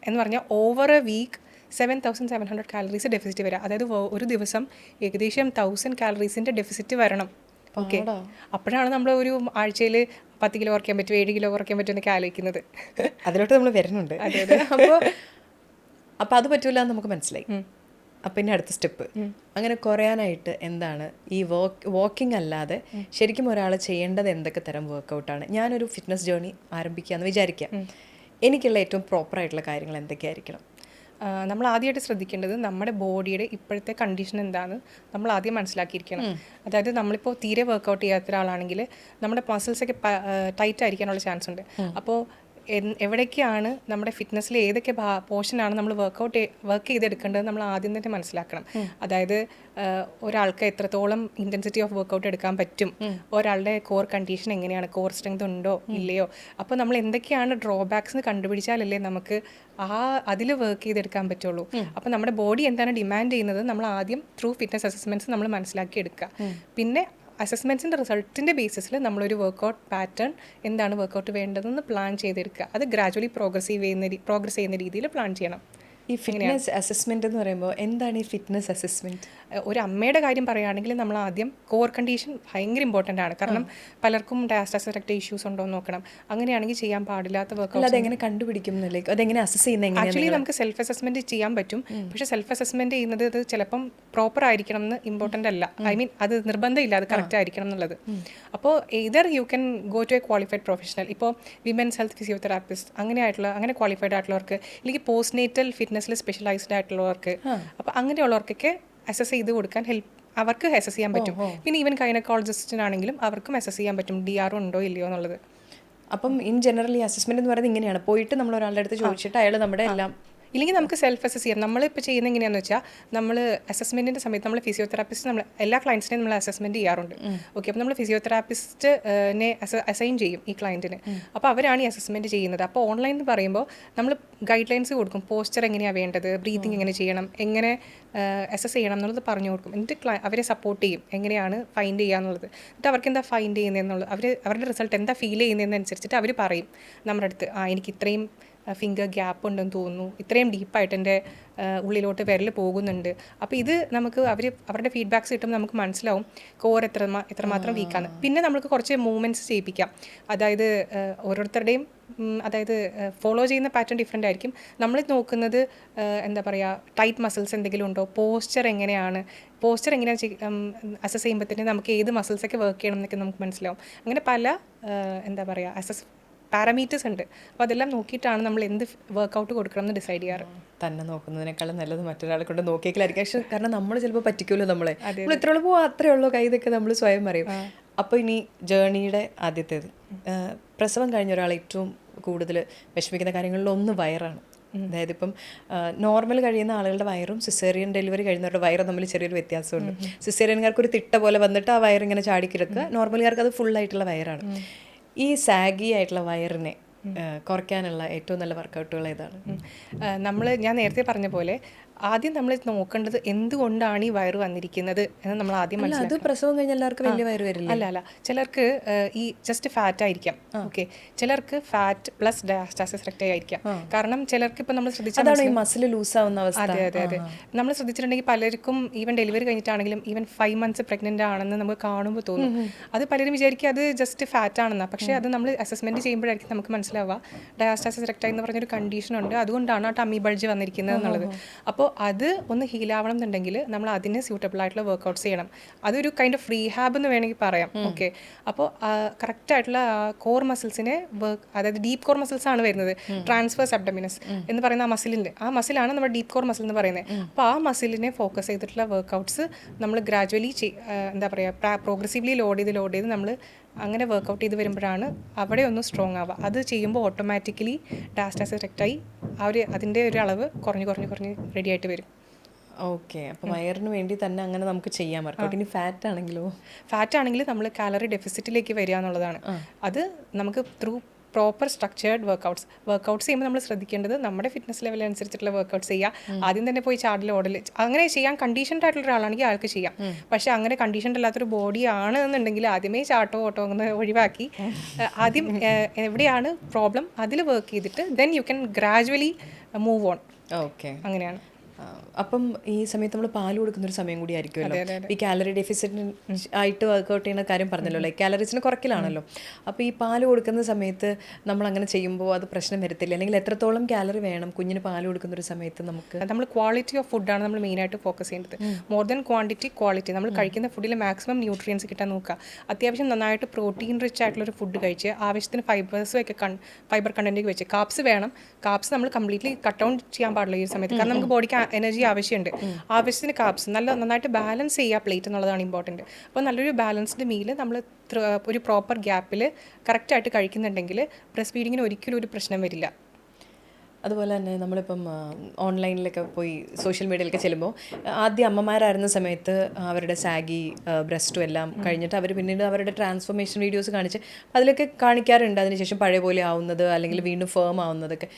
എന്ന് പറഞ്ഞാൽ over a week 7700 calories deficit വരിക. അതായത് ഒരു ദിവസം ഏകദേശം 1000 കാലറീസിൻ്റെ ഡെഫിസിറ്റ് വരണം. ഓക്കെ, അപ്പോഴാണ് നമ്മൾ ഒരു ആഴ്ചയിൽ 10 കിലോ കുറയ്ക്കാൻ പറ്റും, 7 കിലോ കുറയ്ക്കാൻ പറ്റും എന്നൊക്കെ ആലോചിക്കുന്നത്. അതിലോട്ട് നമ്മൾ വരുന്നുണ്ട്. അപ്പോൾ അത് പറ്റൂല എന്ന് നമുക്ക് മനസ്സിലായി. അപ്പം ഇനി അടുത്ത സ്റ്റെപ്പ്, അങ്ങനെ കുറയാനായിട്ട് എന്താണ് ഈ വാക്കിംഗ് അല്ലാതെ ശരിക്കും ഒരാൾ ചെയ്യേണ്ടത് എന്തൊക്കെ തരം വർക്കൗട്ടാണ്? ഞാനൊരു ഫിറ്റ്നസ് ജേർണി ആരംഭിക്കുകയെന്ന് വിചാരിക്കാം, എനിക്കുള്ള ഏറ്റവും പ്രോപ്പറായിട്ടുള്ള കാര്യങ്ങൾ എന്തൊക്കെയായിരിക്കണം? നമ്മൾ ആദ്യമായിട്ട് ശ്രദ്ധിക്കേണ്ടത് നമ്മുടെ ബോഡിയുടെ ഇപ്പോഴത്തെ കണ്ടീഷൻ എന്താണെന്ന് നമ്മൾ ആദ്യം മനസ്സിലാക്കിയിരിക്കണം. അതായത് നമ്മളിപ്പോൾ തീരെ വർക്കൗട്ട് ചെയ്യാത്ത ഒരാളാണെങ്കിൽ നമ്മുടെ മസിൽസൊക്കെ ടൈറ്റ് ആയിരിക്കാനുള്ള ചാൻസ് ഉണ്ട്. അപ്പോൾ എവിടേക്കാണ് നമ്മുടെ ഫിറ്റ്നസ്സിൽ ഏതൊക്കെ പോർഷനാണ് നമ്മൾ വർക്ക് ചെയ്തെടുക്കേണ്ടത് നമ്മൾ ആദ്യം തന്നെ മനസ്സിലാക്കണം. അതായത് ഒരാൾക്ക് എത്രത്തോളം ഇൻറ്റൻസിറ്റി ഓഫ് വർക്കൗട്ട് എടുക്കാൻ പറ്റും, ഒരാളുടെ കോർ കണ്ടീഷൻ എങ്ങനെയാണ്, കോർ സ്ട്രെങ്ത് ഉണ്ടോ ഇല്ലയോ. അപ്പോൾ നമ്മൾ എന്തൊക്കെയാണ് ഡ്രോബാക്സ് എന്ന് കണ്ടുപിടിച്ചാലല്ലേ നമുക്ക് അതിൽ വർക്ക് ചെയ്തെടുക്കാൻ പറ്റുള്ളൂ. അപ്പോൾ നമ്മുടെ ബോഡി എന്താണ് ഡിമാൻഡ് ചെയ്യുന്നത് നമ്മൾ ആദ്യം ത്രൂ ഫിറ്റ്നസ് അസസ്മെൻറ്റ്സ് നമ്മൾ മനസ്സിലാക്കി എടുക്കുക. പിന്നെ അസസ്മെൻറ്റ്സിൻ്റെ റിസൾട്ടിൻ്റെ ബേസിസിൽ നമ്മളൊരു വർക്കൗട്ട് പാറ്റേൺ എന്താണ് വർക്കൗട്ട് വേണ്ടതെന്ന് പ്ലാൻ ചെയ്തെടുക്കുക. അത് ഗ്രാജുവലി പ്രോഗ്രസ് ചെയ്യുന്ന രീതിയിൽ പ്ലാൻ ചെയ്യണം. ഈ ഫിറ്റ്നസ് അസസ്മെന്റ് എന്ന് പറയുമ്പോൾ എന്താണ് ഈ ഫിറ്റ്നസ് അസസ്മെന്റ്? ഒരു അമ്മയുടെ കാര്യം പറയുകയാണെങ്കിൽ നമ്മൾ ആദ്യം കോർ കണ്ടീഷൻ ഭയങ്കര ഇമ്പോർട്ടൻ്റ് ആണ്. കാരണം പലർക്കും ഡയാസ്റ്റാസിസ് റെക്ട ഇഷ്യൂസ് ഉണ്ടോ എന്ന് നോക്കണം. അങ്ങനെയാണെങ്കിൽ ചെയ്യാൻ പാടില്ലാത്ത വർക്കൗട്ട് അതെങ്ങനെ കണ്ടുപിടിക്കും? അതെങ്ങനെ അസസ് ചെയ്യുന്നത്? ആക്ച്വലി നമുക്ക് സെൽഫ് അസസ്മെന്റ് ചെയ്യാൻ പറ്റും. പക്ഷേ സെൽഫ് അസസ്മെന്റ് ചെയ്യുന്നത് ഇത് ചിലപ്പം പ്രോപ്പർ ആയിരിക്കണം എന്ന് ഇമ്പോർട്ടൻ്റ് അല്ല. ഐ മീൻ അത് നിർബന്ധമില്ല അത് കറക്റ്റ് ആയിരിക്കണം എന്നുള്ളത്. അപ്പോൾ either you can go to a qualified professional. ഇപ്പോൾ വിമൻസ് ഹെൽത്ത് ഫിസിയോതെറാപ്പിസ്റ്റ് അങ്ങനെ ക്വാളിഫൈഡ് ആയിട്ടുള്ളവർക്ക്, അല്ലെങ്കിൽ പോസ്റ്റ് നേറ്റൽ ഫിറ്റ്നസ്സിൽ സ്പെഷ്യലൈസ്ഡ് ആയിട്ടുള്ളവർക്ക്, അപ്പോൾ അങ്ങനെയുള്ളവർക്കൊക്കെ അസസ് ചെയ്ത് കൊടുക്കാൻ അവർക്ക് അസസ് ചെയ്യാൻ പറ്റും. പിന്നെ ഈവൻ ഗൈനക്കോളജിസ്റ്റിനാണെങ്കിലും അവർക്കും അസസ് ചെയ്യാൻ പറ്റും DR ഉണ്ടോ ഇല്ലയോ എന്നുള്ളത്. അപ്പം ഇൻ ജനറൽ ഈ അസസ്മെന്റ് എന്ന് പറയുന്നത് ഇങ്ങനെയാണ്, പോയിട്ട് നമ്മൾ ഒരാളുടെ അടുത്ത് ചോദിച്ചിട്ട് അയാൾ നമ്മുടെ എല്ലാം, ഇല്ലെങ്കിൽ നമുക്ക് സെൽഫ് അസസ് ചെയ്യാം. നമ്മളിപ്പോൾ ചെയ്യുന്നത് എങ്ങനെയാണെന്ന് വെച്ചാൽ നമ്മൾ അസസ്മെൻറ്റിൻ്റെ സമയത്ത് നമ്മൾ ഫിസിയോതെറാപ്പിസ്റ്റ് നമ്മൾ എല്ലാ ക്ലയൻസിനെയും നമ്മൾ അസസ്മെൻറ്റ് ചെയ്യാറുണ്ട്. ഓക്കെ, അപ്പോൾ നമ്മൾ ഫിസിയോതെറാപ്പിസ്റ്റിനെ അസൈൻ ചെയ്യും ഈ ക്ലയൻറ്റിന്. അപ്പോൾ അവരാണ് ഈ അസസ്മെൻറ്റ് ചെയ്യുന്നത്. അപ്പോൾ ഓൺലൈൻ എന്ന് പറയുമ്പോൾ നമ്മൾ ഗൈഡ് ലൈൻസ് കൊടുക്കും. പോസ്ചർ എങ്ങനെയാണ് വേണ്ടത്, ബ്രീതിങ് എങ്ങനെ ചെയ്യണം, എങ്ങനെ അസസ് ചെയ്യണം എന്നുള്ളത് പറഞ്ഞു കൊടുക്കും. എന്നിട്ട് അവരെ സപ്പോർട്ട് ചെയ്യും എങ്ങനെയാണ് ഫൈൻഡ് ചെയ്യുക എന്നുള്ളത്. എന്നിട്ട് അവർക്ക് എന്താ ഫൈൻഡ് ചെയ്യുന്നതെന്നുള്ളത്, അവരുടെ റിസൾട്ട് എന്താ ഫീൽ ചെയ്യുന്നതെന്നനുസരിച്ചിട്ട് അവർ പറയും നമ്മുടെ അടുത്ത്, എനിക്ക് ഇത്രയും ഫിംഗർ ഗ്യാപ്പ് ഉണ്ടെന്ന് തോന്നുന്നു, ഇത്രയും ഡീപ്പായിട്ട് എൻ്റെ ഉള്ളിലോട്ട് വിരൽ പോകുന്നുണ്ട്. അപ്പോൾ ഇത് നമുക്ക് അവരുടെ ഫീഡ്ബാക്ക്സ് കിട്ടുമ്പോൾ നമുക്ക് മനസ്സിലാവും കോർ എത്രമാത്രം വീക്കാണ്. പിന്നെ നമുക്ക് കുറച്ച് മൂവ്മെൻറ്റ്സ് ചെയ്യിപ്പിക്കാം. അതായത് ഓരോരുത്തരുടെയും ഫോളോ ചെയ്യുന്ന പാറ്റേൺ ഡിഫറെൻ്റ് ആയിരിക്കും. നമ്മൾ നോക്കുന്നത് എന്താ പറയുക, ടൈറ്റ് മസിൽസ് എന്തെങ്കിലും ഉണ്ടോ, പോസ്ചർ എങ്ങനെയാണ് അസസ് ചെയ്യുമ്പോൾ തന്നെ നമുക്ക് ഏത് മസിൽസൊക്കെ വർക്ക് ചെയ്യണം എന്നൊക്കെ നമുക്ക് മനസ്സിലാവും. അങ്ങനെ പല എന്താ പറയുക പാരാമീറ്റേഴ്സ് ഉണ്ട്. അപ്പോൾ അതെല്ലാം നോക്കിയിട്ടാണ് നമ്മൾ എന്ത് വർക്കൗട്ട് കൊടുക്കണം എന്ന് ഡിസൈഡ് ചെയ്യാറ്. തന്നെ നോക്കുന്നതിനേക്കാളും നല്ലത് മറ്റൊരാളെ കൊണ്ട് നോക്കിയേക്കലായിരിക്കും. പക്ഷേ കാരണം നമ്മൾ ചിലപ്പോൾ പറ്റിക്കുമല്ലോ, നമ്മൾ ഇത്രയുള്ള പോകും അത്രേ ഉള്ളൂ കൈ ഇതൊക്കെ നമ്മൾ സ്വയം അറിയും. അപ്പോൾ ഇനി ജേർണിയുടെ ആദ്യത്തേത്, പ്രസവം കഴിഞ്ഞ ഒരാൾ ഏറ്റവും കൂടുതൽ വിഷമിക്കുന്ന കാര്യങ്ങളിലൊന്ന് വയറാണ്. അതായത് ഇപ്പം നോർമൽ കഴിയുന്ന ആളുകളുടെ വയറും സിസേറിയൻ ഡെലിവറി കഴിയുന്നവരുടെ വയറും തമ്മിൽ ചെറിയൊരു വ്യത്യാസമുണ്ട്. സിസേറിയൻകാർക്ക് ഒരു തിട്ട പോലെ വന്നിട്ട് ആ വയറിങ്ങനെ ചാടിക്കിടക്കുക, നോർമൽകാർക്ക് അത് ഫുള്ളായിട്ടുള്ള വയറാണ്. ഈ സാഗി ആയിട്ടുള്ള വയറിനെ കുറയ്ക്കാനുള്ള ഏറ്റവും നല്ല വർക്കൗട്ടുകൾ ഏതാണ്? ഞാൻ നേരത്തെ പറഞ്ഞ പോലെ ആദ്യം നമ്മൾ നോക്കേണ്ടത് എന്തുകൊണ്ടാണ് ഈ വയറ് വന്നിരിക്കുന്നത് എന്ന് നമ്മൾ ആദ്യം മനസ്സിലാക്കണം. അത് പ്രസവം കഴിഞ്ഞ എല്ലാവർക്കും വലിയ വയറ് വരില്ല. അല്ല, ചിലർക്ക് ഈ ജസ്റ്റ് ഫാറ്റ് ആയിരിക്കാം. ഓക്കെ, ചിലർക്ക് ഫാറ്റ് പ്ലസ് ഡയാസ്റ്റാസിസ് റെക്ട ആയിരിക്കാം. കാരണം ചിലർക്ക് ഇപ്പം നമ്മൾ ശ്രദ്ധിച്ചാൽ മസിൽ ലൂസ് ആവുന്ന അവസ്ഥ. അതെ നമ്മൾ ശ്രദ്ധിച്ചിട്ടുണ്ടെങ്കിൽ പലർക്കും ഈവൻ ഡെലിവറി കഴിഞ്ഞിട്ടാണെങ്കിലും ഈവൻ 5 months പ്രഗ്നന്റ് ആണെന്ന് നമുക്ക് കാണുമ്പോൾ തോന്നും. അത് പലരും വിചാരിക്കും അത് ജസ്റ്റ് ഫാറ്റ് ആണെന്നാണ്. പക്ഷേ അത് നമ്മൾ അസസ്മെന്റ് ചെയ്യുമ്പോഴായിരിക്കും നമുക്ക് മനസ്സിലാവുക ഡയാസ്റ്റാസിസ് റെക്ട എന്ന് പറഞ്ഞൊരു കണ്ടീഷനുണ്ട്, അതുകൊണ്ടാണ് ആ ടമ്മി ബൾജ് വന്നിരിക്കുന്നത് എന്നുള്ളത്. അപ്പോൾ അത് ഒന്ന് ഹീലാവണം എന്നുണ്ടെങ്കിൽ നമ്മൾ അതിന് സ്യൂട്ടബിൾ ആയിട്ടുള്ള വർക്കൗട്ട്സ് ചെയ്യണം. അതൊരു കൈൻഡ് ഓഫ് റീഹാബ് എന്ന് വേണമെങ്കിൽ പറയാം. ഓക്കെ, അപ്പോൾ കറക്റ്റായിട്ടുള്ള കോർ മസിൽസിനെ അതായത് ഡീപ്പ് കോർ മസിൽസ് ആണ് വരുന്നത്. ട്രാൻസ്വേഴ്സ് അബ്ഡമിനസ് എന്ന് പറയുന്ന ആ മസിലാണ് നമ്മുടെ ഡീപ്പ് കോർ മസിൽ എന്ന് പറയുന്നത്. അപ്പോൾ ആ മസിലിനെ ഫോക്കസ് ചെയ്തിട്ടുള്ള വർക്കൗട്ട്സ് നമ്മൾ ഗ്രാജുവലി എന്താ പറയുക പ്രോഗ്രസീവ്ലി ലോഡ് ചെയ്ത് നമ്മൾ അങ്ങനെ വർക്കൗട്ട് ചെയ്ത് വരുമ്പോഴാണ് അവിടെ ഒന്ന് സ്ട്രോങ് ആവുക. അത് ചെയ്യുമ്പോൾ ഓട്ടോമാറ്റിക്കലി ഡയാസ്റ്റാസിസ് റെക്ട അതിൻ്റെ ഒരു അളവ് കുറഞ്ഞ് റെഡി ആയിട്ട് വരും. ഓക്കെ, അപ്പോൾ വയറിന് വേണ്ടി തന്നെ അങ്ങനെ നമുക്ക് ചെയ്യാൻ വർക്കൗട്ട്. ഇനി ഫാറ്റ് ആണെങ്കിൽ നമ്മൾ കാലറി ഡെഫിസിറ്റിലേക്ക് വരിക എന്നുള്ളതാണ്. അത് നമുക്ക് ത്രൂ പ്രോപ്പർ സ്ട്രക്ചേർഡ് വർക്കൗട്ട്സ് ചെയ്യുമ്പോൾ നമ്മൾ ശ്രദ്ധിക്കേണ്ടത് നമ്മുടെ ഫിറ്റ്നസ് ലെവൽ അനുസരിച്ചിട്ടുള്ള വർക്കൗട്ട്സ് ചെയ്യുക. ആദ്യം തന്നെ പോയി ചാടൽ ഓടൽ അങ്ങനെ ചെയ്യാൻ കണ്ടീഷൻഡ് ആയിട്ടുള്ള ഒരാളാണെങ്കിൽ ആൾക്ക് ചെയ്യാം. പക്ഷേ അങ്ങനെ കണ്ടീഷൻഡ് അല്ലാത്തൊരു ബോഡി ആണ് എന്നുണ്ടെങ്കിൽ ആദ്യമേ ചാട്ടോ ഓട്ടോ അങ്ങനെ ഒഴിവാക്കി ആദ്യം എവിടെയാണ് പ്രോബ്ലം അതിൽ വർക്ക് ചെയ്തിട്ട് then you can gradually move on. Okay, അങ്ങനെയാണ്. അപ്പം ഈ സമയത്ത് നമ്മൾ പാല് കൊടുക്കുന്ന ഒരു സമയം കൂടി ആയിരിക്കുമല്ലോ. ഈ കാലറി ഡെഫിസിറ്റ് ആയിട്ട് വർക്കൗട്ട് ചെയ്യുന്ന കാര്യം പറഞ്ഞല്ലോ, ലൈക്ക് കാലറീസിന് കുറയ്ക്കലാണല്ലോ. അപ്പോൾ ഈ പാല് കൊടുക്കുന്ന സമയത്ത് നമ്മൾ അങ്ങനെ ചെയ്യുമ്പോൾ അത് പ്രശ്നം വരത്തില്ല? അല്ലെങ്കിൽ എത്രത്തോളം കാലറി വേണം കുഞ്ഞിന് പാല് കൊടുക്കുന്ന ഒരു സമയത്ത്? നമ്മൾ ക്വാളിറ്റി ഓഫ് ഫുഡാണ് നമ്മൾ മെയിനായിട്ട് ഫോക്കസ് ചെയ്യേണ്ടത്. More than quality. നമ്മൾ കഴിക്കുന്ന ഫുഡിൽ മാക്സിമം ന്യൂട്രിയൻസ് കിട്ടാൻ നോക്കുക. അത്യാവശ്യം നന്നായിട്ട് പ്രോട്ടീൻ റിച്ച് ആയിട്ടുള്ളൊരു ഫുഡ് കഴിച്ച് ആവശ്യത്തിന് ഫൈബർ കണ്ടൻറ്റ് വെച്ച് കാപ്സ് വേണം. കാപ്സ് നമ്മൾ കംപ്ലീറ്റ്ലി കട്ട് ഡൗൺ ചെയ്യാൻ പാടില്ല ഈ സമയത്ത്. കാരണം നമുക്ക് ബോഡിക്ക് എനർജി ആവശ്യമുണ്ട്, ആവശ്യത്തിന് കാർബ്സ് നന്നായിട്ട് ബാലൻസ് ചെയ്യുക പ്ലേറ്റ് എന്നുള്ളതാണ് ഇമ്പോർട്ടൻറ്റ്. അപ്പോൾ നല്ലൊരു ബാലൻസ്ഡ് മീൽ നമ്മൾ ഒരു പ്രോപ്പർ ഗ്യാപ്പിൽ കറക്റ്റായിട്ട് കഴിക്കുന്നുണ്ടെങ്കിൽ ബ്രസ്റ്റ് ഫീഡിങ്ങിന് ഒരിക്കലും ഒരു പ്രശ്നം വരില്ല. അതുപോലെ തന്നെ നമ്മളിപ്പം ഓൺലൈനിലൊക്കെ പോയി സോഷ്യൽ മീഡിയയിലൊക്കെ ചെല്ലുമ്പോൾ ആദ്യം അമ്മമാരായിരുന്ന സമയത്ത് അവരുടെ സാഗി ബ്രസ്റ്റും എല്ലാം കഴിഞ്ഞിട്ട് അവർ പിന്നീട് അവരുടെ ട്രാൻസ്ഫോർമേഷൻ വീഡിയോസ് കാണിച്ച് അതിലൊക്കെ കാണിക്കാറുണ്ട് അതിനുശേഷം പഴയ പോലെ ആവുന്നത് അല്ലെങ്കിൽ വീണ്ടും ഫേം ആവുന്നതൊക്കെ.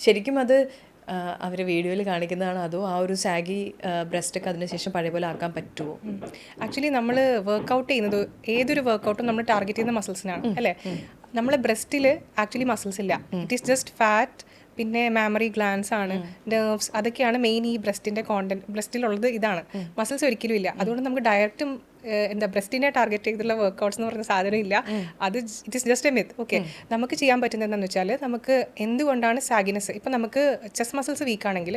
ശരിക്കും അത് അവർ വീഡിയോയിൽ കാണിക്കുന്നതാണോ അതോ ആ ഒരു സാഗി ബ്രസ്റ്റൊക്കെ അതിനുശേഷം പഴയ പോലെ ആക്കാൻ പറ്റുമോ? ആക്ച്വലി നമ്മൾ വർക്കൗട്ട് ചെയ്യുന്നത് ഏതൊരു വർക്കൗട്ടും നമ്മൾ ടാർഗറ്റ് ചെയ്യുന്ന മസിൽസിനാണ് അല്ലേ. നമ്മളെ ബ്രസ്റ്റിൽ ആക്ച്വലി മസിൽസ് ഇല്ല, ഇറ്റ് ഈസ് ജസ്റ്റ് ഫാറ്റ്, പിന്നെ മാമറി ഗ്ലാൻസ് ആണ്, നെർവ്സ്, അതൊക്കെയാണ് മെയിൻ ഈ ബ്രസ്റ്റിൻ്റെ കോണ്ടന്റ്. ബ്രസ്റ്റിലുള്ളത് ഇതാണ്, മസിൽസ് ഒരിക്കലും ഇല്ല. അതുകൊണ്ട് നമുക്ക് ഡയറക്റ്റും ബ്രസ്റ്റിനെ ടാർഗറ്റ് ചെയ്തിട്ടുള്ള വർക്കൗട്ട്സ് എന്ന് പറഞ്ഞ സാധനം ഇല്ല. അത് it is just A myth. Okay, നമുക്ക് ചെയ്യാൻ പറ്റുന്നത് എന്താണെന്ന് വെച്ചാൽ നമുക്ക് എന്തുകൊണ്ടാണ് സാഗിനെസ്, ഇപ്പം നമുക്ക് ചെസ്റ്റ് മസിൽസ് വീക്ക് ആണെങ്കിൽ,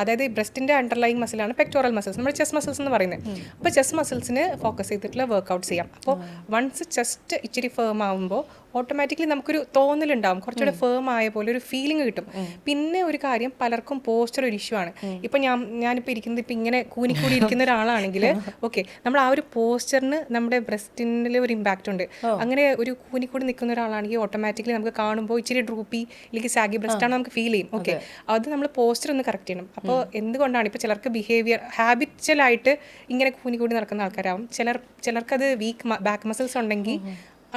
അതായത് ഈ ബ്രസ്റ്റിൻ്റെ അണ്ടർലൈങ് മസിലാണ് പെക്ടോറൽ മസിൽസ്, നമ്മൾ ചെസ്റ്റ് മസിൽസ് എന്ന് പറയുന്നത്. അപ്പോൾ ചെസ്റ്റ് മസിൽസിന് ഫോക്കസ് ചെയ്തിട്ടുള്ള വർക്കൗട്ട് ചെയ്യാം. അപ്പോൾ വൺസ് ചെസ്റ്റ് ഇച്ചിരി ഫേം ആകുമ്പോൾ ഓട്ടോമാറ്റിക്കലി നമുക്കൊരു തോന്നലുണ്ടാവും, കുറച്ചുകൂടെ ഫേം ആയ പോലെ ഒരു ഫീലിംഗ് കിട്ടും. പിന്നെ ഒരു കാര്യം, പലർക്കും പോസ്റ്റർ ഒരു ഇഷ്യൂ ആണ്. ഇപ്പം ഞാനിപ്പോൾ ഇരിക്കുന്നത് ഇപ്പം ഇങ്ങനെ കൂനിക്കൂടി ഇരിക്കുന്ന ഒരാളാണെങ്കിൽ ഓക്കെ, നമ്മൾ ആ ഒരു പോസ്റ്ററിന് നമ്മുടെ ബ്രസ്റ്റിൻ്റെ ഒരു ഇമ്പാക്റ്റ് ഉണ്ട്. അങ്ങനെ ഒരു കൂനിക്കൂടി നിൽക്കുന്ന ഒരാളാണെങ്കിൽ ഓട്ടോമാറ്റിക്കലി നമുക്ക് കാണുമ്പോൾ ഇച്ചിരി ഡ്രൂപ്പി അല്ലെങ്കിൽ സാഗി ബ്രസ്റ്റ് ആണ് നമുക്ക് ഫീൽ ചെയ്യും. ഓക്കെ, അത് നമ്മൾ പോസ്റ്റർ ഒന്ന് കറക്റ്റ് ചെയ്യണം. അപ്പോൾ എന്തുകൊണ്ടാണ് ഇപ്പോൾ ചിലർക്ക് ബിഹേവിയർ ഹാബിച്വലായിട്ട് ഇങ്ങനെ കൂനിക്കൂടി നടക്കുന്ന ആൾക്കാരാവും, ചിലർക്കത് വീക്ക് ബാക്ക് മസിൽസ് ഉണ്ടെങ്കിൽ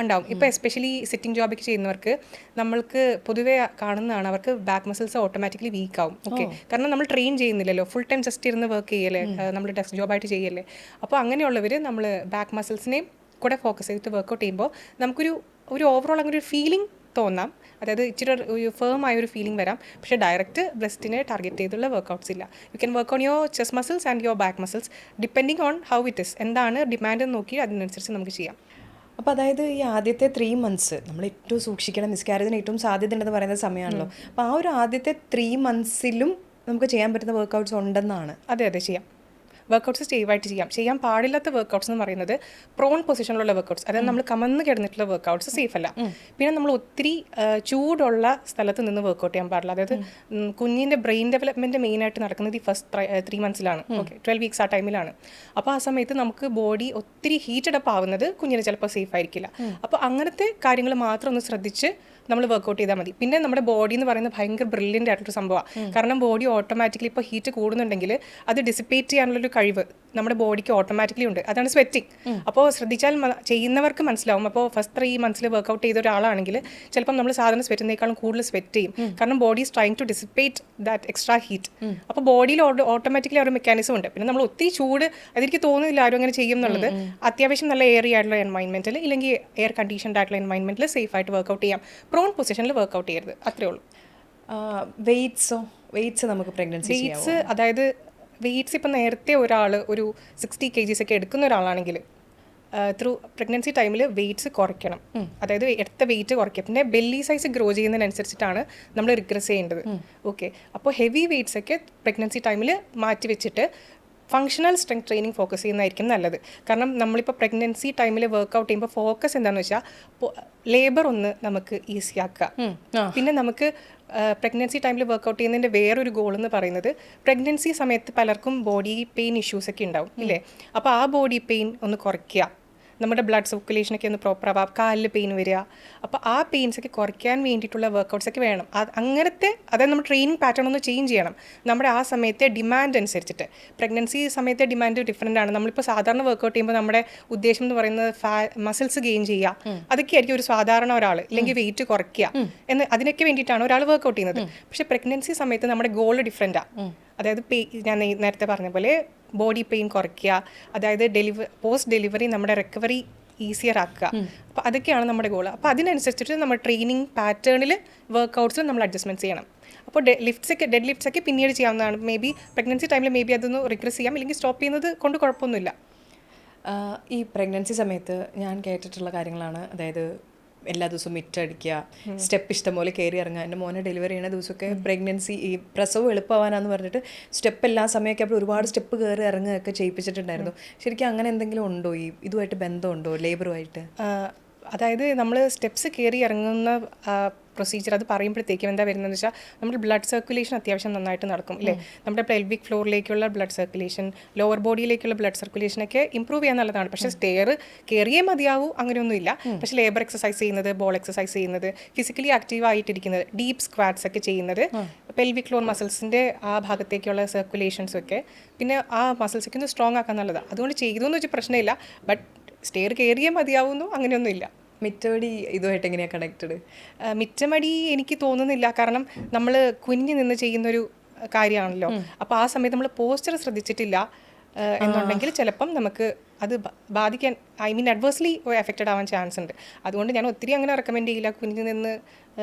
ഉണ്ടാവും. ഇപ്പോൾ എസ്പെഷ്യലി സിറ്റിംഗ് ജോബൊക്കെ ചെയ്യുന്നവർക്ക് നമ്മൾക്ക് പൊതുവേ കാണുന്നതാണ്, അവർക്ക് ബാക്ക് മസിൽസ് ഓട്ടോമാറ്റിക്കലി വീക്ക് ആവും. ഓക്കെ, കാരണം നമ്മൾ ട്രെയിൻ ചെയ്യുന്നില്ലല്ലോ, ഫുൾ ടൈം ജസ്റ്റ് ഇരുന്ന് വർക്ക് ചെയ്യല്ലേ, നമ്മൾ ഡെസ്ക് ജോബായിട്ട് ചെയ്യല്ലേ. അപ്പോൾ അങ്ങനെയുള്ളവർ നമ്മൾ ബാക്ക് മസിൽസിനെയും കൂടെ ഫോക്കസ് ചെയ്തിട്ട് വർക്കൗട്ട് ചെയ്യുമ്പോൾ നമുക്കൊരു ഓവറോൾ അങ്ങനെ ഒരു ഫീലിംഗ് തോന്നാം, അതായത് ഇച്ചിരി ഒരു ഫേം ആയ ഒരു ഫീലിംഗ് വരാം. പക്ഷേ ഡയറക്റ്റ് ബ്രസ്റ്റിനെ ടാർഗറ്റ് ചെയ്തുള്ള വർക്കൗട്ട്സ് ഇല്ല. You can work on your chest muscles and your back muscles depending on how it is, എന്താണ് ഡിമാൻഡ് എന്ന് നോക്കി അതിനനുസരിച്ച് നമുക്ക് ചെയ്യാം. അപ്പോൾ അതായത് ഈ ആദ്യത്തെ 3 months നമ്മൾ ഏറ്റവും സൂക്ഷിക്കണം, മിസ്കാരേജിന് ഏറ്റവും സാധ്യത ഉണ്ടെന്ന് പറയുന്ന സമയമാണല്ലോ. അപ്പോൾ ആ ഒരു ആദ്യത്തെ 3 monthsലും നമുക്ക് ചെയ്യാൻ പറ്റുന്ന വർക്കൗട്ട്സ് ഉണ്ടെന്നാണ്? അതെ, ചെയ്യാം. വർക്കൗട്ട്സ് സ്റ്റേവായിട്ട് ചെയ്യാൻ പാടില്ലാത്ത വർക്കൗട്ട്സ് എന്ന് പറയുന്നത് പ്രോൺ പൊസിഷനിലുള്ള വർക്കൗട്ട്സ്, അതായത് നമ്മൾ കമന്ന് കിടന്നിട്ടുള്ള വർക്കൗട്ട്സ് സേഫ് അല്ല. പിന്നെ നമ്മൾ ഒത്തിരി ചൂടുള്ള സ്ഥലത്ത് നിന്ന് വർക്കൗട്ട് ചെയ്യാൻ പാടില്ല. അതായത് കുഞ്ഞിൻ്റെ ബ്രെയിൻ ഡെവലപ്മെൻറ്റ് മെയിനായിട്ട് നടക്കുന്നത് ഈ ഫസ്റ്റ് 3 monthsലാണ്. ഓക്കെ, 12 weeks ആ ടൈമിലാണ്. അപ്പോൾ ആ സമയത്ത് നമുക്ക് ബോഡി ഒത്തിരി ഹീറ്റഡ് അപ്പ് ആവുന്നത് കുഞ്ഞിന് ചിലപ്പോൾ സേഫ് ആയിരിക്കില്ല. അപ്പോൾ അങ്ങനത്തെ കാര്യങ്ങൾ മാത്രം ഒന്ന് ശ്രദ്ധിച്ച് നമ്മൾ വർക്കൗട്ട് ചെയ്താൽ മതി. പിന്നെ നമ്മുടെ ബോഡി എന്ന് പറയുന്നത് ഭയങ്കര ബ്രില്യൻ്റ് ആയിട്ടൊരു സംഭവമാണ്. കാരണം ബോഡി ഓട്ടോമാറ്റിക്കലി ഇപ്പോൾ ഹീറ്റ് കൂടുന്നുണ്ടെങ്കിൽ അത് ഡിസിപ്പേറ്റ് ചെയ്യാനുള്ളൊരു കഴിവ് നമ്മുടെ ബോഡിക്ക് ഓട്ടോമാറ്റിക്കലി ഉണ്ട്, അതാണ് സ്വെറ്റിംഗ്. അപ്പോൾ ശ്രദ്ധിച്ചാൽ ചെയ്യുന്നവർക്ക് മനസ്സിലാവും. അപ്പോൾ ഫസ്റ്റ് 3 months വർക്കൗട്ട് ചെയ്ത ഒരാളാണെങ്കിൽ ചിലപ്പം നമ്മൾ സാധാരണ സ്വെറ്റിനേക്കാളും കൂടുതൽ സ്വെറ്റ് ചെയ്യും, കാരണം body is trying to dissipate that extra heat. അപ്പോൾ ബോഡിയിൽ ഓട്ടോമാറ്റിക്കലി ഒരു മെക്കാനിസം ഉണ്ട്. പിന്നെ നമ്മൾ ഒത്തിരി ചൂട്, അതെനിക്ക് തോന്നുന്നില്ല ആരും അങ്ങനെ ചെയ്യും എന്നുള്ളത്. അത്യാവശ്യം നല്ല എയറി ആയിട്ടുള്ള എൻവൈൻമെൻറ്റിൽ ഇല്ലെങ്കിൽ എയർ കണ്ടീഷൻഡ് ആയിട്ടുള്ള എൻവൈൻമെൻറ്റിൽ സേഫ് ആയിട്ട് വർക്കൗട്ട് ചെയ്യാം. പ്രോൺ പൊസിഷനിൽ വർക്കൗട്ട് ചെയ്യരുത്, അത്രേ ഉള്ളൂ. വെയ്റ്റ്സ് നമുക്ക് പ്രഗ്നൻസി അതായത് വെയ്റ്റ്സ് ഇപ്പം നേരത്തെ ഒരാൾ ഒരു 60 kgs ഒക്കെ എടുക്കുന്ന ഒരാളാണെങ്കിൽ ത്രൂ പ്രഗ്നൻസി ടൈമിൽ വെയ്റ്റ്സ് കുറയ്ക്കണം. അതായത് എടുത്ത വെയിറ്റ് കുറയ്ക്കുക. പിന്നെ ബെല്ലി സൈസ് ഗ്രോ ചെയ്യുന്നതിനനുസരിച്ചിട്ടാണ് നമ്മൾ റിഗ്രസ് ചെയ്യേണ്ടത്. ഓക്കെ, അപ്പോൾ ഹെവി വെയ്റ്റ്സ് ഒക്കെ പ്രഗ്നൻസി ടൈമിൽ മാറ്റി വെച്ചിട്ട് ഫങ്ഷണൽ സ്ട്രെങ്ത് ട്രെയിനിങ് ഫോക്കസ് ചെയ്യുന്നതായിരിക്കും നല്ലത്. കാരണം നമ്മളിപ്പോൾ പ്രഗ്നൻസി ടൈമിൽ വർക്കൗട്ട് ചെയ്യുമ്പോൾ ഫോക്കസ് എന്താണെന്ന് വെച്ചാൽ ലേബർ ഒന്ന് നമുക്ക് ഈസി ആക്കുക. പിന്നെ നമുക്ക് പ്രഗ്നൻസി ടൈമിൽ വർക്കൗട്ട് ചെയ്യുന്നതിൻ്റെ വേറൊരു ഗോൾ എന്ന് പറയുന്നത്, പ്രഗ്നൻസി സമയത്ത് പലർക്കും ബോഡി പെയിൻ ഇഷ്യൂസൊക്കെ ഉണ്ടാവും ഇല്ലേ. അപ്പോൾ ആ ബോഡി പെയിൻ ഒന്ന് കുറയ്ക്കുക, നമ്മുടെ ബ്ലഡ് സർക്കുലേഷനൊക്കെ ഒന്ന് പ്രോപ്പർ ആവാം, കാലിൽ പെയിൻ വരിക. അപ്പോൾ ആ പെയിൻസൊക്കെ കുറയ്ക്കാൻ വേണ്ടിയിട്ടുള്ള വർക്കൗട്ട്സൊക്കെ വേണം. അങ്ങനത്തെ അതായത് നമ്മൾ ട്രെയിനിങ് പാറ്റേൺ ഒന്ന് ചേഞ്ച് ചെയ്യണം നമ്മുടെ ആ സമയത്തെ ഡിമാൻഡ് അനുസരിച്ചിട്ട്. പ്രഗ്നൻസി സമയത്തെ ഡിമാൻഡ് ഡിഫറെൻ്റ് ആണ്. നമ്മളിപ്പോൾ സാധാരണ വർക്കൗട്ട് ചെയ്യുമ്പോൾ നമ്മുടെ ഉദ്ദേശം എന്ന് പറയുന്നത് മസിൽസ് ഗെയിൻ ചെയ്യുക, അതൊക്കെ ആയിരിക്കും ഒരു സാധാരണ ഒരാൾ, അല്ലെങ്കിൽ വെയിറ്റ് കുറയ്ക്കുക അതിനൊക്കെ വേണ്ടിയിട്ടാണ് ഒരാൾ വർക്കൗട്ട് ചെയ്യുന്നത്. പക്ഷേ പ്രഗ്നൻസി സമയത്ത് നമ്മുടെ ഗോൾ ഡിഫറെൻറ്റാണ്. അതായത് ഞാൻ നേരത്തെ പറഞ്ഞ പോലെ ബോഡി പെയിൻ കുറയ്ക്കുക, അതായത് പോസ്റ്റ് ഡെലിവറി നമ്മുടെ റിക്കവറി ഈസിയർ ആക്കുക. അപ്പോൾ അതൊക്കെയാണ് നമ്മുടെ ഗോൾ. അപ്പോൾ അതിനനുസരിച്ചിട്ട് നമ്മൾ ട്രെയിനിങ് പാറ്റേണിൽ വർക്കൗട്ട്സിൽ നമ്മൾ അഡ്ജസ്റ്റ്മെൻറ്റ് ചെയ്യണം. അപ്പോൾ ഡെഡ് ലിഫ്റ്റ്സ് ഒക്കെ പിന്നീട് ചെയ്യാവുന്നതാണ്. മേ ബി പ്രഗ്നൻസി ടൈമിൽ മേ ബി അതൊന്ന് റിഗ്രസ് ചെയ്യാം, ഇല്ലെങ്കിൽ സ്റ്റോപ്പ് ചെയ്യുന്നത് കൊണ്ട് കുഴപ്പമൊന്നുമില്ല. ഈ പ്രഗ്നൻസി സമയത്ത് ഞാൻ കേട്ടിട്ടുള്ള കാര്യങ്ങളാണ്, അതായത് എല്ലാ ദിവസവും മിറ്റടിക്കുക, സ്റ്റെപ്പ് ഇഷ്ടംപോലെ കയറി ഇറങ്ങുക. എൻ്റെ മോനെ ഡെലിവറി ചെയ്യുന്ന ദിവസമൊക്കെ പ്രഗ്നൻസി ഈ പ്രസവം എളുപ്പമാവാനാന്ന് പറഞ്ഞിട്ട് സ്റ്റെപ്പ് എല്ലാ സമയമൊക്കെ അപ്പോൾ ഒരുപാട് സ്റ്റെപ്പ് കയറി ഇറങ്ങുകയൊക്കെ ചെയ്യിപ്പിച്ചിട്ടുണ്ടായിരുന്നു. ശരിക്കും അങ്ങനെ എന്തെങ്കിലും ഉണ്ടോ, ഇതുമായിട്ട് ബന്ധമുണ്ടോ ലേബറുമായിട്ട്? അതായത് നമ്മൾ സ്റ്റെപ്സ് കയറി ഇറങ്ങുന്ന പ്രൊസീജിയർ അത് പറയുമ്പോഴത്തേക്കും എന്താ വരുന്നതെന്ന് വെച്ചാൽ നമ്മുടെ ബ്ലഡ് സർക്കുലേഷൻ അത്യാവശ്യം നന്നായിട്ട് നടക്കും അല്ലേ. നമ്മുടെ പെൽവിക് ഫ്ലോറിലേക്കുള്ള ബ്ലഡ് സർക്കുലേഷൻ, ലോവർ ബോഡിയിലേക്കുള്ള ബ്ലഡ് സർക്കുലേഷനൊക്കെ ഇമ്പ്രൂവ് ചെയ്യാൻ നല്ലതാണ്. പക്ഷേ സ്റ്റെയർ കയറിയേ മതിയാവൂ അങ്ങനെയൊന്നുമില്ല. പക്ഷേ ലേബർ എക്സസൈസ് ചെയ്യുന്നത്, ബോൾ എക്സസൈസ് ചെയ്യുന്നത്, ഫിസിക്കലി ആക്റ്റീവ് ആയിട്ടിരിക്കുന്നത്, ഡീപ്പ് സ്ക്വാറ്റ്സ് ഒക്കെ ചെയ്യുന്നത് പെൽവിക് ഫ്ലോർ മസിൽസിൻ്റെ ആ ഭാഗത്തേക്കുള്ള സർക്കുലേഷൻസും ഒക്കെ പിന്നെ ആ മസിൽസൊക്കെ ഒന്ന് സ്ട്രോങ് ആക്കാൻ നല്ലതാണ്. അതുകൊണ്ട് ചെയ്തോന്ന് വെച്ചാൽ പ്രശ്നമില്ല. ബട്ട് സ്റ്റെയർ കയറിയേ മതിയാവുന്നു അങ്ങനെയൊന്നുമില്ല. മിറ്റവടി ഇതുമായിട്ട് എങ്ങനെയാണ് കണക്റ്റഡ്? മിറ്റമടി എനിക്ക് തോന്നുന്നില്ല. കാരണം നമ്മൾ കുനിഞ്ഞു നിന്ന് ചെയ്യുന്നൊരു കാര്യമാണല്ലോ. അപ്പോൾ ആ സമയത്ത് നമ്മൾ പോസ്ചർ ശ്രദ്ധിച്ചിട്ടില്ല എന്നുണ്ടെങ്കിൽ ചിലപ്പം നമുക്ക് അത് ബാധിക്കാൻ, ഐ മീൻ അഡ്വേഴ്സ്ലി എഫക്റ്റഡ് ആവാൻ ചാൻസ് ഉണ്ട്. അതുകൊണ്ട് ഞാൻ ഒത്തിരി അങ്ങനെ റെക്കമെൻഡ് ചെയ്യില്ല കുനിഞ്ഞു നിന്ന്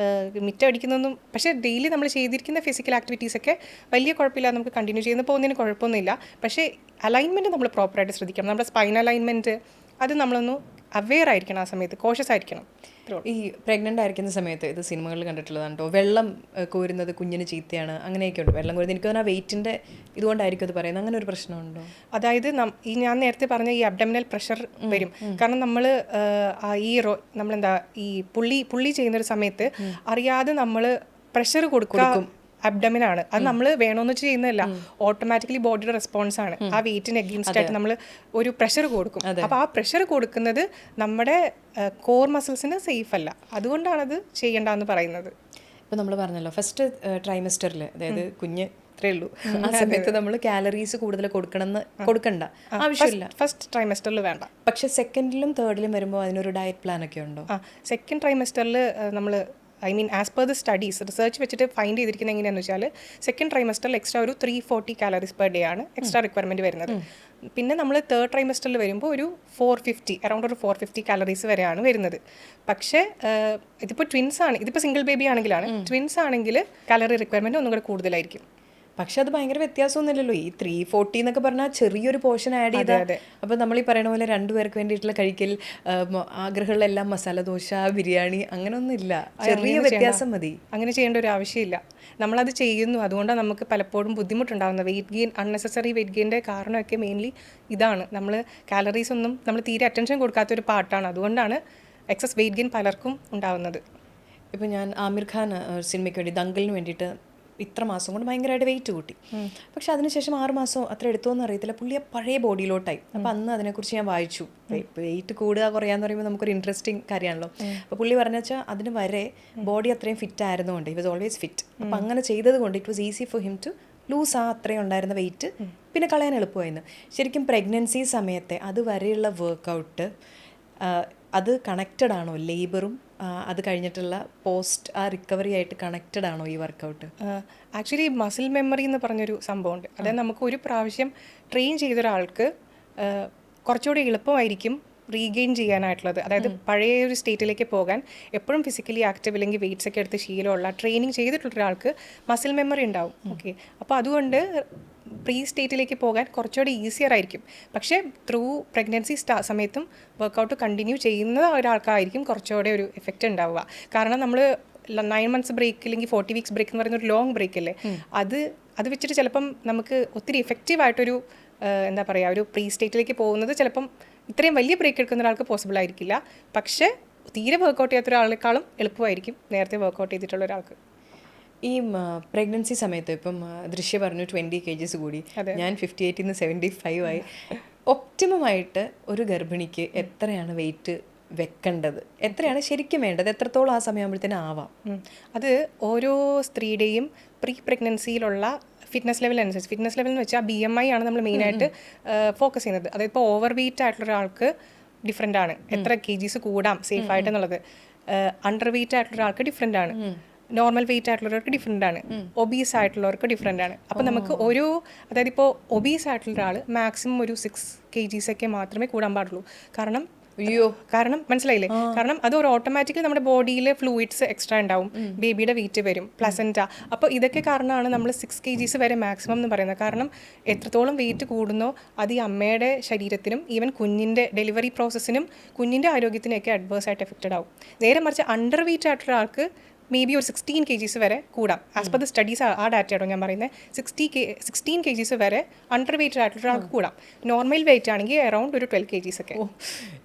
മിറ്റമടിക്കുന്നതൊന്നും. പക്ഷേ ഡെയിലി നമ്മൾ ചെയ്തിരിക്കുന്ന ഫിസിക്കൽ ആക്ടിവിറ്റീസൊക്കെ വലിയ കുഴപ്പമില്ല, നമുക്ക് കണ്ടിന്യൂ ചെയ്യുന്ന പോകുന്നതിന് കുഴപ്പമൊന്നുമില്ല. പക്ഷേ അലൈൻമെൻറ്റ് നമ്മൾ പ്രോപ്പറായിട്ട് ശ്രദ്ധിക്കണം. നമ്മുടെ സ്പൈൻ അലൈൻമെൻറ്റ് അത് നമ്മളൊന്ന് അവെയർ ആയിരിക്കണം, ആ സമയത്ത് കോഷ്യസ് ആയിരിക്കണം. ഈ പ്രഗ്നൻ്റ് ആയിരിക്കുന്ന സമയത്ത് ഇത് സിനിമകളിൽ കണ്ടിട്ടുള്ളതാണ് കേട്ടോ, വെള്ളം കോരുന്നത് കുഞ്ഞിന് ചീത്തയാണ് അങ്ങനെയൊക്കെ ഉണ്ട്. വെള്ളം കോരുന്നത് എനിക്ക് തോന്നുന്നു ആ വെയിറ്റിൻ്റെ ഇതുകൊണ്ടായിരിക്കും അത് പറയുന്നത്. അങ്ങനെ ഒരു പ്രശ്നമുണ്ടോ? അതായത് ഈ ഞാൻ നേരത്തെ പറഞ്ഞ ഈ അബ്ഡമിനൽ പ്രഷർ വരും. കാരണം നമ്മൾ നമ്മളെന്താ ഈ പുള്ളി ചെയ്യുന്നൊരു സമയത്ത് അറിയാതെ നമ്മൾ പ്രഷർ കൊടുക്കും അബ്ഡമിനാണ്. അത് നമ്മൾ വേണമെന്ന് വെച്ച് ചെയ്യുന്നതല്ല, ഓട്ടോമാറ്റിക്കലി ബോഡിയുടെ റെസ്പോൺസ് ആണ്. ആ വെയിറ്റിന് എഗെയിൻസ്റ്റ് ആയിട്ട് നമ്മൾ ഒരു പ്രഷർ കൊടുക്കും. അപ്പോൾ ആ പ്രഷർ കൊടുക്കുന്നത് നമ്മുടെ കോർ മസിൽസിന് സേഫ് അല്ല. അതുകൊണ്ടാണത് ചെയ്യേണ്ടതെന്ന് പറയുന്നത്. ഇപ്പോൾ നമ്മൾ പറഞ്ഞല്ലോ ഫസ്റ്റ് ട്രൈമസ്റ്ററിൽ, അതായത് കുഞ്ഞ് ഇത്രേ ഉള്ളൂ ആ സമയത്ത് നമ്മൾ കാലറീസ് കൂടുതൽ കൊടുക്കണ്ട ആവശ്യമില്ല. ഫസ്റ്റ് ട്രൈമസ്റ്ററിൽ വേണ്ട. പക്ഷേ സെക്കൻഡിലും തേർഡിലും വരുമ്പോൾ അതിനൊരു ഡയറ്റ് പ്ലാൻ ഒക്കെ ഉണ്ടോ? സെക്കൻഡ് ട്രൈമസ്റ്ററിൽ നമ്മൾ I mean as per the studies research വെച്ചിട്ട് ഫൈൻഡ് ചെയ്തിരിക്കുന്നത് എങ്ങനെയാണെന്ന് വെച്ചാൽ സെക്കൻഡ് ട്രൈമസ്റ്ററിൽ എക്സ്ട്രാ ഒരു 340 കാലറീസ് പെർ ഡേ ആണ് എക്സ്ട്രാ റിക്വയർമെൻറ്റ് വരുന്നത്. പിന്നെ നമ്മൾ തേർഡ് ട്രൈമസ്റ്ററിൽ വരുമ്പോൾ ഒരു 450 അറൗണ്ട് ഒരു 450 കാലറീസ് വരെയാണ് വരുന്നത്. പക്ഷേ ഇതിപ്പോൾ ട്വിൻസ് ആണ്, ഇതിപ്പോൾ സിംഗിൾ ബേബി ആണെങ്കിലാണ്. ട്വിൻസ് ആണെങ്കിൽ കാലറി റിക്വയർമെൻറ്റ് ഒന്നും കൂടെ കൂടുതലായിരിക്കും. പക്ഷെ അത് ഭയങ്കര വ്യത്യാസമൊന്നുമില്ലല്ലോ. ഈ 340 എന്നൊക്കെ പറഞ്ഞാൽ ചെറിയൊരു പോർഷൻ ആഡ് ചെയ്താൽ, അപ്പോൾ നമ്മൾ ഈ പറയുന്ന പോലെ 2 പേർക്ക് വേണ്ടിയിട്ടുള്ള കഴിക്കൽ, ആഗ്രഹമുള്ളെല്ലാം മസാല ദോശ, ബിരിയാണി അങ്ങനെയൊന്നും ഇല്ല, ചെറിയ വ്യത്യാസം മതി. അങ്ങനെ ചെയ്യേണ്ട ഒരു ആവശ്യമില്ല. നമ്മളത് ചെയ്യുന്നു, അതുകൊണ്ടാണ് നമുക്ക് പലപ്പോഴും ബുദ്ധിമുട്ടുണ്ടാകുന്നത്. വെയിറ്റ് ഗെയിൻ, അൺനെസസറി വെയിറ്റ് ഗെയിൻ്റെ കാരണമൊക്കെ മെയിൻലി ഇതാണ്. നമ്മൾ കാലറീസ് ഒന്നും നമ്മൾ തീരെ അറ്റൻഷൻ കൊടുക്കാത്തൊരു പാർട്ടാണ്. അതുകൊണ്ടാണ് എക്സസ് വെയിറ്റ് ഗെയിൻ പലർക്കും ഉണ്ടാകുന്നത്. ഇപ്പോൾ ഞാൻ ആമിർ ഖാൻ സിനിമയ്ക്ക് വേണ്ടി ദങ്കലിന് വേണ്ടിയിട്ട് ഇത്ര മാസം കൊണ്ട് ഭയങ്കരമായിട്ട് വെയിറ്റ് കൂട്ടി. പക്ഷെ അതിനുശേഷം 6 മാസം അത്ര എടുത്തോന്ന് അറിയത്തില്ല, പുള്ളിയെ പഴയ ബോഡിയിലോട്ടായി. അപ്പോൾ അന്ന് അതിനെക്കുറിച്ച് ഞാൻ വായിച്ചു. വെയിറ്റ് കൂടുക കുറയാന്ന് പറയുമ്പോൾ നമുക്കൊരു ഇൻട്രസ്റ്റിംഗ് കാര്യമാണല്ലോ. അപ്പോൾ പുള്ളി പറഞ്ഞു വെച്ചാൽ അതിന് വരെ ബോഡി അത്രയും ഫിറ്റ് ആയിരുന്നുകൊണ്ട്, ഹി വാസ് ഓൾവേസ് ഫിറ്റ്. അപ്പോൾ അങ്ങനെ ചെയ്തത് കൊണ്ട് it was easy for him to lose അത്രയും ഉണ്ടായിരുന്ന വെയിറ്റ് പിന്നെ കളയാൻ എളുപ്പമായിരുന്നു. ശരിക്കും പ്രഗ്നൻസി സമയത്തെ അതുവരെയുള്ള വർക്കൗട്ട് അത് കണക്റ്റഡ് ആണോ ലേബറും അത് കഴിഞ്ഞിട്ടുള്ള പോസ്റ്റ് ആ റിക്കവറി ആയിട്ട് കണക്റ്റഡ് ആണോ ഈ വർക്കൗട്ട്? ആക്ച്വലി മസിൽ മെമ്മറി എന്ന് പറഞ്ഞൊരു സംഭവമുണ്ട്. അതായത് നമുക്ക് ഒരു പ്രാവശ്യം ട്രെയിൻ ചെയ്തൊരാൾക്ക് കുറച്ചുകൂടി എളുപ്പമായിരിക്കും റീഗെയിൻ ചെയ്യാനായിട്ടുള്ളത്. അതായത് പഴയ ഒരു സ്റ്റേറ്റിലേക്ക് പോകാൻ എപ്പോഴും ഫിസിക്കലി ആക്റ്റീവ് അല്ലെങ്കിൽ വെയിറ്റ്സ് ഒക്കെ എടുത്ത് ശീലമുള്ള ട്രെയിനിങ് ചെയ്തിട്ടുള്ള ഒരാൾക്ക് മസിൽ മെമ്മറി ഉണ്ടാവും. ഓക്കെ, അപ്പോൾ അതുകൊണ്ട് പ്രീ സ്റ്റേറ്റിലേക്ക് പോകാൻ കുറച്ചുകൂടി ഈസിയർ ആയിരിക്കും. പക്ഷേ ത്രൂ പ്രഗ്നൻസി സമയത്തും വർക്കൗട്ട് കണ്ടിന്യൂ ചെയ്യുന്ന ഒരാൾക്കായിരിക്കും കുറച്ചുകൂടെ ഒരു എഫക്റ്റ് ഉണ്ടാവുക. കാരണം നമ്മൾ 9 months ബ്രേക്ക് അല്ലെങ്കിൽ 40 weeks ബ്രേക്ക് എന്ന് പറയുന്ന ഒരു ലോങ് ബ്രേക്ക് അല്ലേ, അത് വെച്ചിട്ട് ചിലപ്പം നമുക്ക് ഒത്തിരി എഫക്റ്റീവായിട്ടൊരു എന്താ പറയുക ഒരു പ്രീ സ്റ്റേറ്റിലേക്ക് പോകുന്നത് ചിലപ്പം ഇത്രയും വലിയ ബ്രേക്ക് എടുക്കുന്ന ഒരാൾക്ക് പോസിബിൾ ആയിരിക്കില്ല. പക്ഷേ തീരെ വർക്കൗട്ട് ചെയ്യാത്ത ഒരാളെക്കാളും എളുപ്പമായിരിക്കും നേരത്തെ വർക്കൗട്ട് ചെയ്തിട്ടുള്ള ഒരാൾക്ക്. ഈ പ്രഗ്നൻസി സമയത്ത് ഇപ്പം ദൃശ്യ പറഞ്ഞു 20 kgs കൂടി, ഞാൻ 58 നിന്ന് 75 ആയി. ഒപ്റ്റിമമായിട്ട് ഒരു ഗർഭിണിക്ക് എത്രയാണ് വെയിറ്റ് വെക്കേണ്ടത്, എത്രയാണ് ശരിക്കും വേണ്ടത്, എത്രത്തോളം ആ സമയമാകുമ്പോഴത്തേനും ആവാം? അത് ഓരോ സ്ത്രീയുടെയും പ്രീ പ്രഗ്നൻസിയിലുള്ള ഫിറ്റ്നസ് ലെവൽ അനുസരിച്ച്, ഫിറ്റ്നസ് ലെവൽ എന്ന് വെച്ചാൽ BMI ആണ് നമ്മൾ മെയിനായിട്ട് ഫോക്കസ് ചെയ്യുന്നത്. അതായത് ഇപ്പോൾ ഓവർ വെയിറ്റ് ആയിട്ടുള്ള ഒരാൾക്ക് ഡിഫറെൻ്റ് ആണ്, എത്ര kgs കൂടാം സേഫ് ആയിട്ട് എന്നുള്ളത്. അണ്ടർ വെയിറ്റ് ആയിട്ടുള്ള ഒരാൾക്ക് ഡിഫറെൻ്റ് ആണ്, നോർമൽ വെയിറ്റ് ആയിട്ടുള്ളവർക്ക് ഡിഫറെൻ്റ് ആണ്, ഒബീസ് ആയിട്ടുള്ളവർക്ക് ഡിഫറെൻ്റ് ആണ്. അപ്പോൾ നമുക്ക് ഓരോ, അതായത് ഇപ്പോൾ ഒബീസ് ആയിട്ടുള്ള ഒരാൾ മാക്സിമം ഒരു 6 kgs ഒക്കെ മാത്രമേ കൂടാൻ പാടുള്ളൂ. കാരണം മനസ്സിലായില്ലേ, കാരണം അത് ഒരു ഓട്ടോമാറ്റിക്കലി നമ്മുടെ ബോഡിയിൽ ഫ്ലൂയിഡ്സ് എക്സ്ട്രാ ഉണ്ടാവും, ബേബിയുടെ വെയിറ്റ് വരും, പ്ലസൻറ്റ. അപ്പോൾ ഇതൊക്കെ കാരണമാണ് നമ്മൾ 6 kgs വരെ മാക്സിമം എന്ന് പറയുന്നത്. കാരണം എത്രത്തോളം വെയിറ്റ് കൂടുന്നോ അത് ഈ അമ്മയുടെ ശരീരത്തിനും ഈവൻ കുഞ്ഞിൻ്റെ ഡെലിവറി പ്രോസസ്സിനും കുഞ്ഞിൻ്റെ ആരോഗ്യത്തിനൊക്കെ അഡ്വേഴ്സ് ആയിട്ട് എഫക്റ്റഡ് ആവും. നേരെ മറിച്ച് അണ്ടർ വെയിറ്റ് ആയിട്ടുള്ള ആൾക്ക് മേ ബി ഒരു 16 kgs വരെ കൂടാം. ആസ് പെർ ദ സ്റ്റഡീസ് ആ ഡാറ്റയാണോ ഞാൻ പറയുന്നത്. 16 kgs വരെ അണ്ടർ വെയിറ്റ് ആയിട്ടുള്ള ഒരാൾക്ക് കൂടാം. നോർമൽ വെയിറ്റ് ആണെങ്കിൽ അറൗണ്ട് ഒരു 12 kgs ഒക്കെ.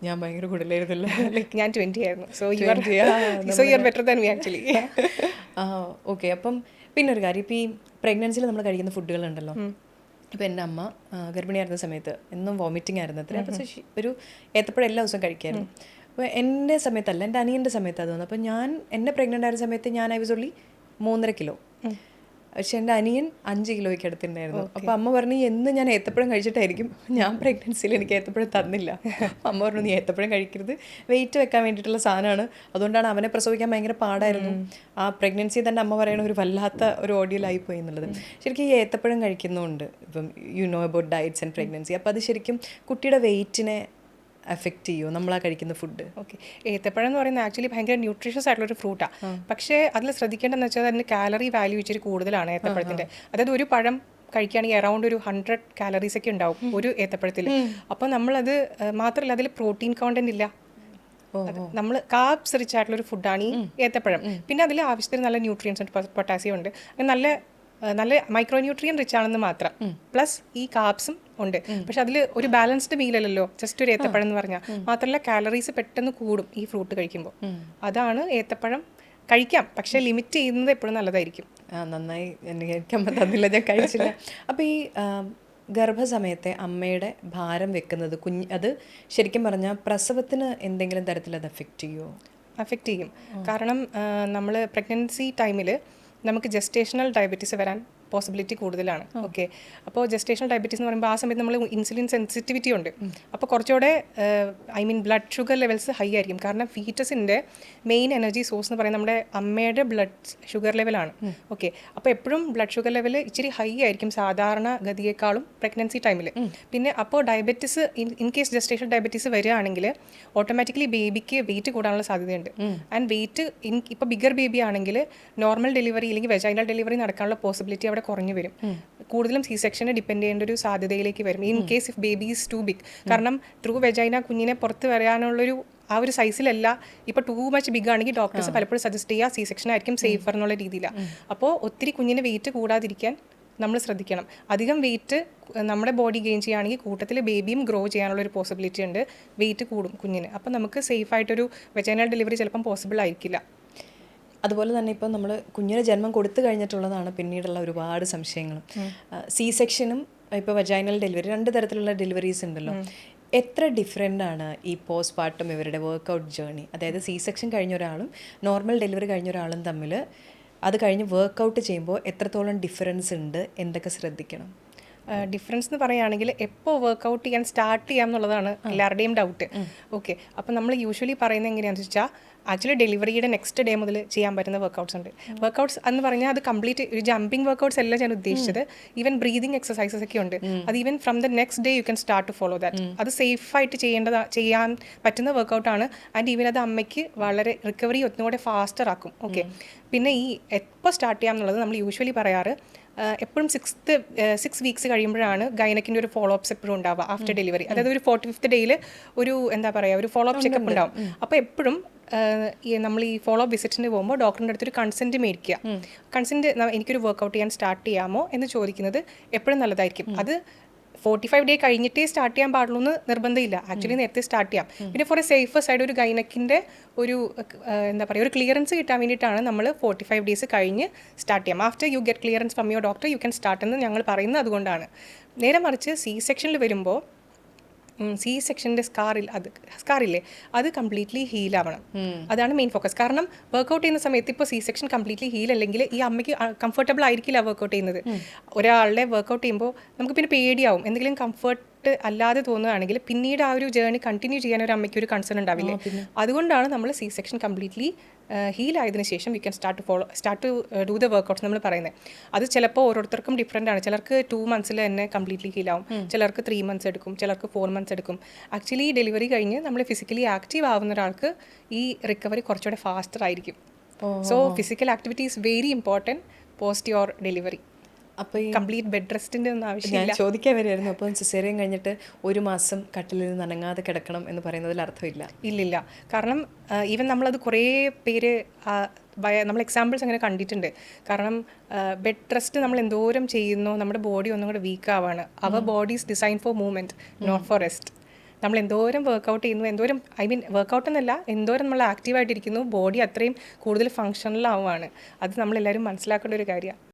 ഞാൻ ഭയങ്കര കൂടുതലായിരുന്നല്ലോ. ഞാൻ 20 ആയിരുന്നു. So you are better than me actually. Okay. അപ്പം പിന്നെ ഒരു കാര്യം, ഇപ്പോൾ ഈ പ്രഗ്നൻസിയിൽ നമ്മൾ കഴിക്കുന്ന ഫുഡുകളുണ്ടല്ലോ. ഇപ്പോൾ എൻ്റെ അമ്മ ഗർഭിണിയായിരുന്ന സമയത്ത് എന്നും വോമിറ്റിംഗ് ആയിരുന്നു അത്ര. അപ്പോൾ ഒരു ഏത്തപ്പഴം എല്ലാ ദിവസവും കഴിക്കായിരുന്നു. അപ്പോൾ എൻ്റെ സമയത്തല്ല, എൻ്റെ അനിയൻ്റെ സമയത്ത് അത് വന്നു. അപ്പോൾ എന്നെ പ്രഗ്നൻ്റ് ആയിരുന്ന സമയത്ത് ഞാൻ ഐ വാസ് ഓൺലി 3.5 കിലോ. പക്ഷെ എൻ്റെ അനിയൻ 5 കിലോയ്ക്ക് അടുത്തുണ്ടായിരുന്നു. അപ്പോൾ അമ്മ പറഞ്ഞു എന്ന് ഞാൻ ഏത്തപ്പഴം കഴിച്ചിട്ടായിരിക്കും ഞാൻ പ്രഗ്നൻസിയിൽ എനിക്ക് ഏത്തപ്പഴം തന്നില്ല. അമ്മ പറഞ്ഞു നീ ഏത്തപ്പഴം കഴിക്കരുത്, വെയിറ്റ് വെക്കാൻ വേണ്ടിയിട്ടുള്ള സാധനമാണ്, അതുകൊണ്ടാണ് അവനെ പ്രസവിക്കാൻ ഭയങ്കര പാടായിരുന്നു. ആ പ്രഗ്നൻസി തന്നെ അമ്മ പറയണ ഒരു വല്ലാത്ത ഒരു ഓഡിയോയിലായിപ്പോയി എന്നുള്ളത്. ശരിക്കും ഈ ഏത്തപ്പഴം കഴിക്കുന്നുണ്ട്, ഇപ്പം you know about diets and pregnancy. അപ്പോൾ അത് ശരിക്കും കുട്ടിയുടെ വെയിറ്റിനെ എഫക്റ്റ് ചെയ്യുമോ നമ്മളാ കഴിക്കുന്ന ഫുഡ്? ഓക്കെ. ഏത്തപ്പഴം എന്ന് പറയുന്നത് ആക്ച്വലി ഭയങ്കര ന്യൂട്രീഷ്യസ് ആയിട്ടുള്ളൊരു ഫ്രൂട്ടാണ്. പക്ഷേ അതിൽ ശ്രദ്ധിക്കേണ്ടതെന്ന് വെച്ചാൽ അതിന് കാലറി വാല്യൂ ഇച്ചിരി കൂടുതലാണ് ഏത്തപ്പഴത്തിൻ്റെ. അതായത് ഒരു പഴം കഴിക്കുകയാണെങ്കിൽ അറൗണ്ട് ഒരു 100 calories ഒക്കെ ഉണ്ടാവും ഒരു ഏത്തപ്പഴത്തിൽ. അപ്പോൾ നമ്മളത് മാത്രമല്ല അതിൽ പ്രോട്ടീൻ കോണ്ടന്റ് ഇല്ല. നമ്മൾ കാർബ്സ് റിച്ച് ആയിട്ടുള്ളൊരു ഫുഡാണ് ഈ ഏത്തപ്പഴം. പിന്നെ അതിൽ ആവശ്യത്തിന് നല്ല ന്യൂട്രിയൻസ് ഉണ്ട്, പൊട്ടാസ്യം ഉണ്ട്, നല്ല മൈക്രോ ന്യൂട്രിയൻ റിച്ച് ആണെന്ന് മാത്രം. പ്ലസ് ഈ കാർബ്സും ഉണ്ട്. പക്ഷെ അതിൽ ഒരു ബാലൻസ്ഡ് മീലല്ലോ ജസ്റ്റ് ഒരു ഏത്തപ്പഴം എന്ന് പറഞ്ഞാൽ. മാത്രമല്ല കാലറീസ് പെട്ടെന്ന് കൂടും ഈ ഫ്രൂട്ട് കഴിക്കുമ്പോൾ. അതാണ് ഏത്തപ്പഴം കഴിക്കാം, പക്ഷെ ലിമിറ്റ് ചെയ്യുന്നത് എപ്പോഴും നല്ലതായിരിക്കും. നന്നായി, എനിക്ക് അമ്മ തന്നില്ല, ഞാൻ കഴിച്ചില്ല. അപ്പോൾ ഈ ഗർഭസമയത്തെ അമ്മയുടെ ഭാരം വെക്കുന്നത് അത് ശരിക്കും പറഞ്ഞാൽ പ്രസവത്തിന് എന്തെങ്കിലും തരത്തിൽ അത് എഫക്റ്റ് ചെയ്യുമോ? അഫക്റ്റ് ചെയ്യും. കാരണം നമ്മൾ പ്രഗ്നൻസി ടൈമിൽ നമുക്ക് ജസ്റ്റേഷണൽ ഡയബറ്റീസ് വരാൻ പോസിബിലിറ്റി കൂടുതലാണ്. ഓക്കെ. അപ്പോൾ ജസ്റ്റേഷണൽ ഡയബറ്റീസ് എന്ന് പറയുമ്പോൾ ആ സമയത്ത് നമ്മൾ ഇൻസുലിൻ സെൻസിറ്റിവിറ്റി ഉണ്ട്. അപ്പോൾ കുറച്ചുകൂടെ ബ്ലഡ് ഷുഗർ ലെവൽസ് ഹൈ ആയിരിക്കും. കാരണം ഫീറ്റസിൻ്റെ മെയിൻ എനർജി സോഴ്സ് എന്ന് പറയുന്നത് നമ്മുടെ അമ്മയുടെ ബ്ലഡ് ഷുഗർ ലെവലാണ്. ഓക്കെ. അപ്പോൾ എപ്പോഴും ബ്ലഡ് ഷുഗർ ലെവൽ ഇച്ചിരി ഹൈ ആയിരിക്കും സാധാരണ ഗതിയേക്കാളും പ്രഗ്നൻസി ടൈമിൽ. പിന്നെ അപ്പോൾ diabetes in case gestational diabetes വരികയാണെങ്കിൽ ഓട്ടോമാറ്റിക്കലി ബേബിക്ക് വെയിറ്റ് കൂടാനുള്ള സാധ്യതയുണ്ട്. ആൻഡ് വെയിറ്റ് ഇപ്പോൾ ബിഗർ ബേബി ആണെങ്കിൽ നോർമൽ ഡെലിവറി അല്ലെങ്കിൽ വെജൈനൽ ഡെലിവറി നടക്കാനുള്ള പോസിബിലിറ്റി അവിടെ കുറഞ്ഞു വരും. കൂടുതലും സി സെക്ഷനെ ഡിപ്പെൻഡ് ചെയ്യേണ്ട ഒരു സാധ്യതയിലേക്ക് വരും in case if baby is too big. കാരണം ത്രൂ വെജൈന കുഞ്ഞിനെ പുറത്ത് വരാനുള്ളൊരു ആ ഒരു സൈസിലല്ല. ഇപ്പോൾ ടൂ മച്ച് ബിഗ് ആണെങ്കിൽ ഡോക്ടേഴ്സ് പലപ്പോഴും സജസ്റ്റ് ചെയ്യുക സി സെക്ഷൻ ആയിരിക്കും സേഫർ എന്നുള്ള രീതിയിലാണ്. അപ്പോൾ ഒത്തിരി കുഞ്ഞിന് വെയിറ്റ് കൂടാതിരിക്കാൻ നമ്മൾ ശ്രദ്ധിക്കണം. അധികം വെയിറ്റ് നമ്മുടെ ബോഡി ഗെയിൻ ചെയ്യുകയാണെങ്കിൽ കൂട്ടത്തിൽ ബേബിയും ഗ്രോ ചെയ്യാനുള്ളൊരു പോസിബിലിറ്റി ഉണ്ട്, വെയിറ്റ് കൂടും കുഞ്ഞിന്. അപ്പോൾ നമുക്ക് സേഫായിട്ടൊരു വെജൈനൽ ഡെലിവറി ചിലപ്പം പോസിബിൾ ആയിരിക്കില്ല. അതുപോലെ തന്നെ ഇപ്പോൾ നമ്മൾ കുഞ്ഞിന് ജന്മം കൊടുത്തു കഴിഞ്ഞിട്ടുള്ളതാണ് പിന്നീടുള്ള ഒരുപാട് സംശയങ്ങളും. സി സെക്ഷനും ഇപ്പോൾ വജൈനൽ ഡെലിവറി, 2 തരത്തിലുള്ള ഡെലിവറീസ് ഉണ്ടല്ലോ. എത്ര ഡിഫറെൻ്റ് ആണ് ഈ പോസ്റ്റ് പാർട്ടം ഇവരുടെ വർക്കൗട്ട് ജേർണി? അതായത് സി സെക്ഷൻ കഴിഞ്ഞ ഒരാളും നോർമൽ ഡെലിവറി കഴിഞ്ഞ ഒരാളും തമ്മിൽ അത് കഴിഞ്ഞ് വർക്കൗട്ട് ചെയ്യുമ്പോൾ എത്രത്തോളം ഡിഫറൻസ് ഉണ്ട്, എന്തൊക്കെ ശ്രദ്ധിക്കണം? ഡിഫറൻസ് എന്ന് പറയുകയാണെങ്കിൽ എപ്പോൾ വർക്കൗട്ട് ചെയ്യാൻ സ്റ്റാർട്ട് ചെയ്യാം എന്നുള്ളതാണ് എല്ലാവരുടെയും ഡൗട്ട്. ഓക്കെ. അപ്പോൾ നമ്മൾ യൂഷ്വലി പറയുന്നത് എങ്ങനെയാണെന്ന് വെച്ചാൽ ആക്ച്വലി ഡെലിവറിയുടെ നെക്സ്റ്റ് ഡേ മുതൽ ചെയ്യാൻ പറ്റുന്ന വർക്കൗട്ട്സ് ഉണ്ട്. വർക്കൗട്ട്സ് എന്ന് പറഞ്ഞാൽ അത് കംപ്ലീറ്റ് ഒരു ജമ്പിങ് വർക്കൗട്ട്സ് അല്ല ഞാൻ ഉദ്ദേശിച്ചത്. ഈവൻ ബ്രീതിങ് എക്സസൈസസ് ഒക്കെ ഉണ്ട്. അത് even from the next day you can start to follow that. അത് സേഫായിട്ട് ചെയ്യാൻ പറ്റുന്ന വർക്കൗട്ടാണ്. ആൻഡ് ഈവൻ അത് അമ്മയ്ക്ക് വളരെ റിക്കവറി ഒന്നുകൂടെ ഫാസ്റ്റർ ആക്കും. ഓക്കെ. പിന്നെ ഈ എപ്പോൾ സ്റ്റാർട്ട് ചെയ്യാം എന്നുള്ളത് നമ്മൾ യൂഷ്വലി പറയാറ് എപ്പോഴും 6 വീക്സ് കഴിയുമ്പോഴാണ് ഗൈനക്കിൻ്റെ ഒരു ഫോളോ അപ്സ് എപ്പോഴും ഉണ്ടാവുക ആഫ്റ്റർ ഡെലിവറി. അതായത് ഒരു 45th ഡേയിൽ ഒരു എന്താ പറയുക ഒരു ഫോളോ അപ്പ് ചെക്കപ്പ് ഉണ്ടാവും. അപ്പോൾ എപ്പോഴും നമ്മൾ ഈ ഫോളോ അപ്പ് വിസിറ്റിന് പോകുമ്പോൾ ഡോക്ടറിൻ്റെ അടുത്തൊരു കൺസെൻറ്റ് മേടിക്കുക. കൺസെൻറ്റ് എനിക്കൊരു വർക്കൗട്ട് ചെയ്യാൻ സ്റ്റാർട്ട് ചെയ്യാമോ എന്ന് ചോദിക്കുന്നത് എപ്പോഴും നല്ലതായിരിക്കും. അത് 45 ഡേ കഴിഞ്ഞിട്ടേ സ്റ്റാർട്ട് ചെയ്യാൻ പാടുള്ളൂ എന്ന് നിർബന്ധമില്ല. ആക്ച്വലി നേരത്തെ സ്റ്റാർട്ട് ചെയ്യാം. പിന്നെ ഫോർ എ സേഫർ സൈഡ് ഒരു ഗൈനക്കിൻ്റെ ഒരു എന്താ പറയുക ഒരു ക്ലിയറൻസ് കിട്ടാൻ വേണ്ടിയിട്ടാണ് നമ്മൾ 45 ഡേയ്സ് കഴിഞ്ഞ് സ്റ്റാർട്ട് ചെയ്യാം. After you get clearance from your doctor U can start എന്ന് ഞങ്ങൾ പറയുന്നത് അതുകൊണ്ടാണ്. നേരെ മറിച്ച് സി സെക്ഷനിൽ വരുമ്പോൾ സി സെക്ഷൻ്റെ സ്കാറില്ലേ അത് കംപ്ലീറ്റ്ലി ഹീൽ ആവണം. അതാണ് മെയിൻ ഫോക്കസ്. കാരണം വർക്കൗട്ട് ചെയ്യുന്ന സമയത്ത് ഇപ്പോൾ സി സെക്ഷൻ കംപ്ലീറ്റ്ലി ഹീൽ അല്ലെങ്കിൽ ഈ അമ്മയ്ക്ക് കംഫർട്ടബിൾ ആയിരിക്കില്ല വർക്കൗട്ട് ചെയ്യുന്നത്. ഒരാളുടെ വർക്കൗട്ട് ചെയ്യുമ്പോൾ നമുക്ക് പിന്നെ പേടിയാവും. എന്തെങ്കിലും കംഫർട്ട് അല്ലാതെ തോന്നുകയാണെങ്കിൽ പിന്നീട് ആ ഒരു ജേർണി കണ്ടിന്യൂ ചെയ്യാൻ ഒരു അമ്മയ്ക്ക് ഒരു കൺസേൺ ഉണ്ടാവില്ലേ. അതുകൊണ്ടാണ് നമ്മൾ സി സെക്ഷൻ കംപ്ലീറ്റ്ലി ഹീൽ ആയതിനു ശേഷം we can start to do the workouts നമ്മൾ പറയുന്നത്. അത് ചിലപ്പോൾ ഓരോരുത്തർക്കും ഡിഫറെൻ്റ് ആണ്. ചിലർക്ക് 2 months തന്നെ കംപ്ലീറ്റ്ലി ഹീലാവും, ചിലർക്ക് 3 months എടുക്കും, ചിലർക്ക് 4 months എടുക്കും. ആക്ച്വലി ഡെലിവറി കഴിഞ്ഞ് നമ്മൾ ഫിസിക്കലി ആക്റ്റീവ് ആവുന്ന ഒരാൾക്ക് ഈ റിക്കവറി കുറച്ചുകൂടെ ഫാസ്റ്റർ ആയിരിക്കും. So physical activity is very important post your delivery. അപ്പോൾ ഈ കംപ്ലീറ്റ് ബെഡ് റെസ്റ്റിൻ്റെ ഒന്നും ആവശ്യമില്ല. ഞാൻ ചോദിക്കാൻ വരികയായിരുന്നു, അപ്പം സിസേറിയൻ കഴിഞ്ഞിട്ട് 1 മാസം കട്ടിലിൽ നിന്ന് അനങ്ങാതെ കിടക്കണം എന്ന് പറയുന്നതിൽ അർത്ഥമില്ല? ഇല്ലില്ല. കാരണം ഈവൻ നമ്മളത് കുറേ പേര് നമ്മൾ എക്സാമ്പിൾസ് അങ്ങനെ കണ്ടിട്ടുണ്ട്. കാരണം ബെഡ് റെസ്റ്റ് നമ്മൾ എന്തോരം ചെയ്യുന്നു, നമ്മുടെ ബോഡി ഒന്നും കൂടെ വീക്ക് ആവാണ്. അവർ body is design for movement, not for rest. നമ്മൾ എന്തോരം വർക്കൗട്ട് ചെയ്യുന്നു, എന്തോരം വർക്കൗട്ട് എന്നല്ല, എന്തോരം നമ്മൾ ആക്റ്റീവായിട്ടിരിക്കുന്നു, ബോഡി അത്രയും കൂടുതൽ ഫങ്ഷണൽ ആവുകയാണ്. അത് നമ്മളെല്ലാവരും മനസ്സിലാക്കേണ്ട ഒരു കാര്യമാണ്.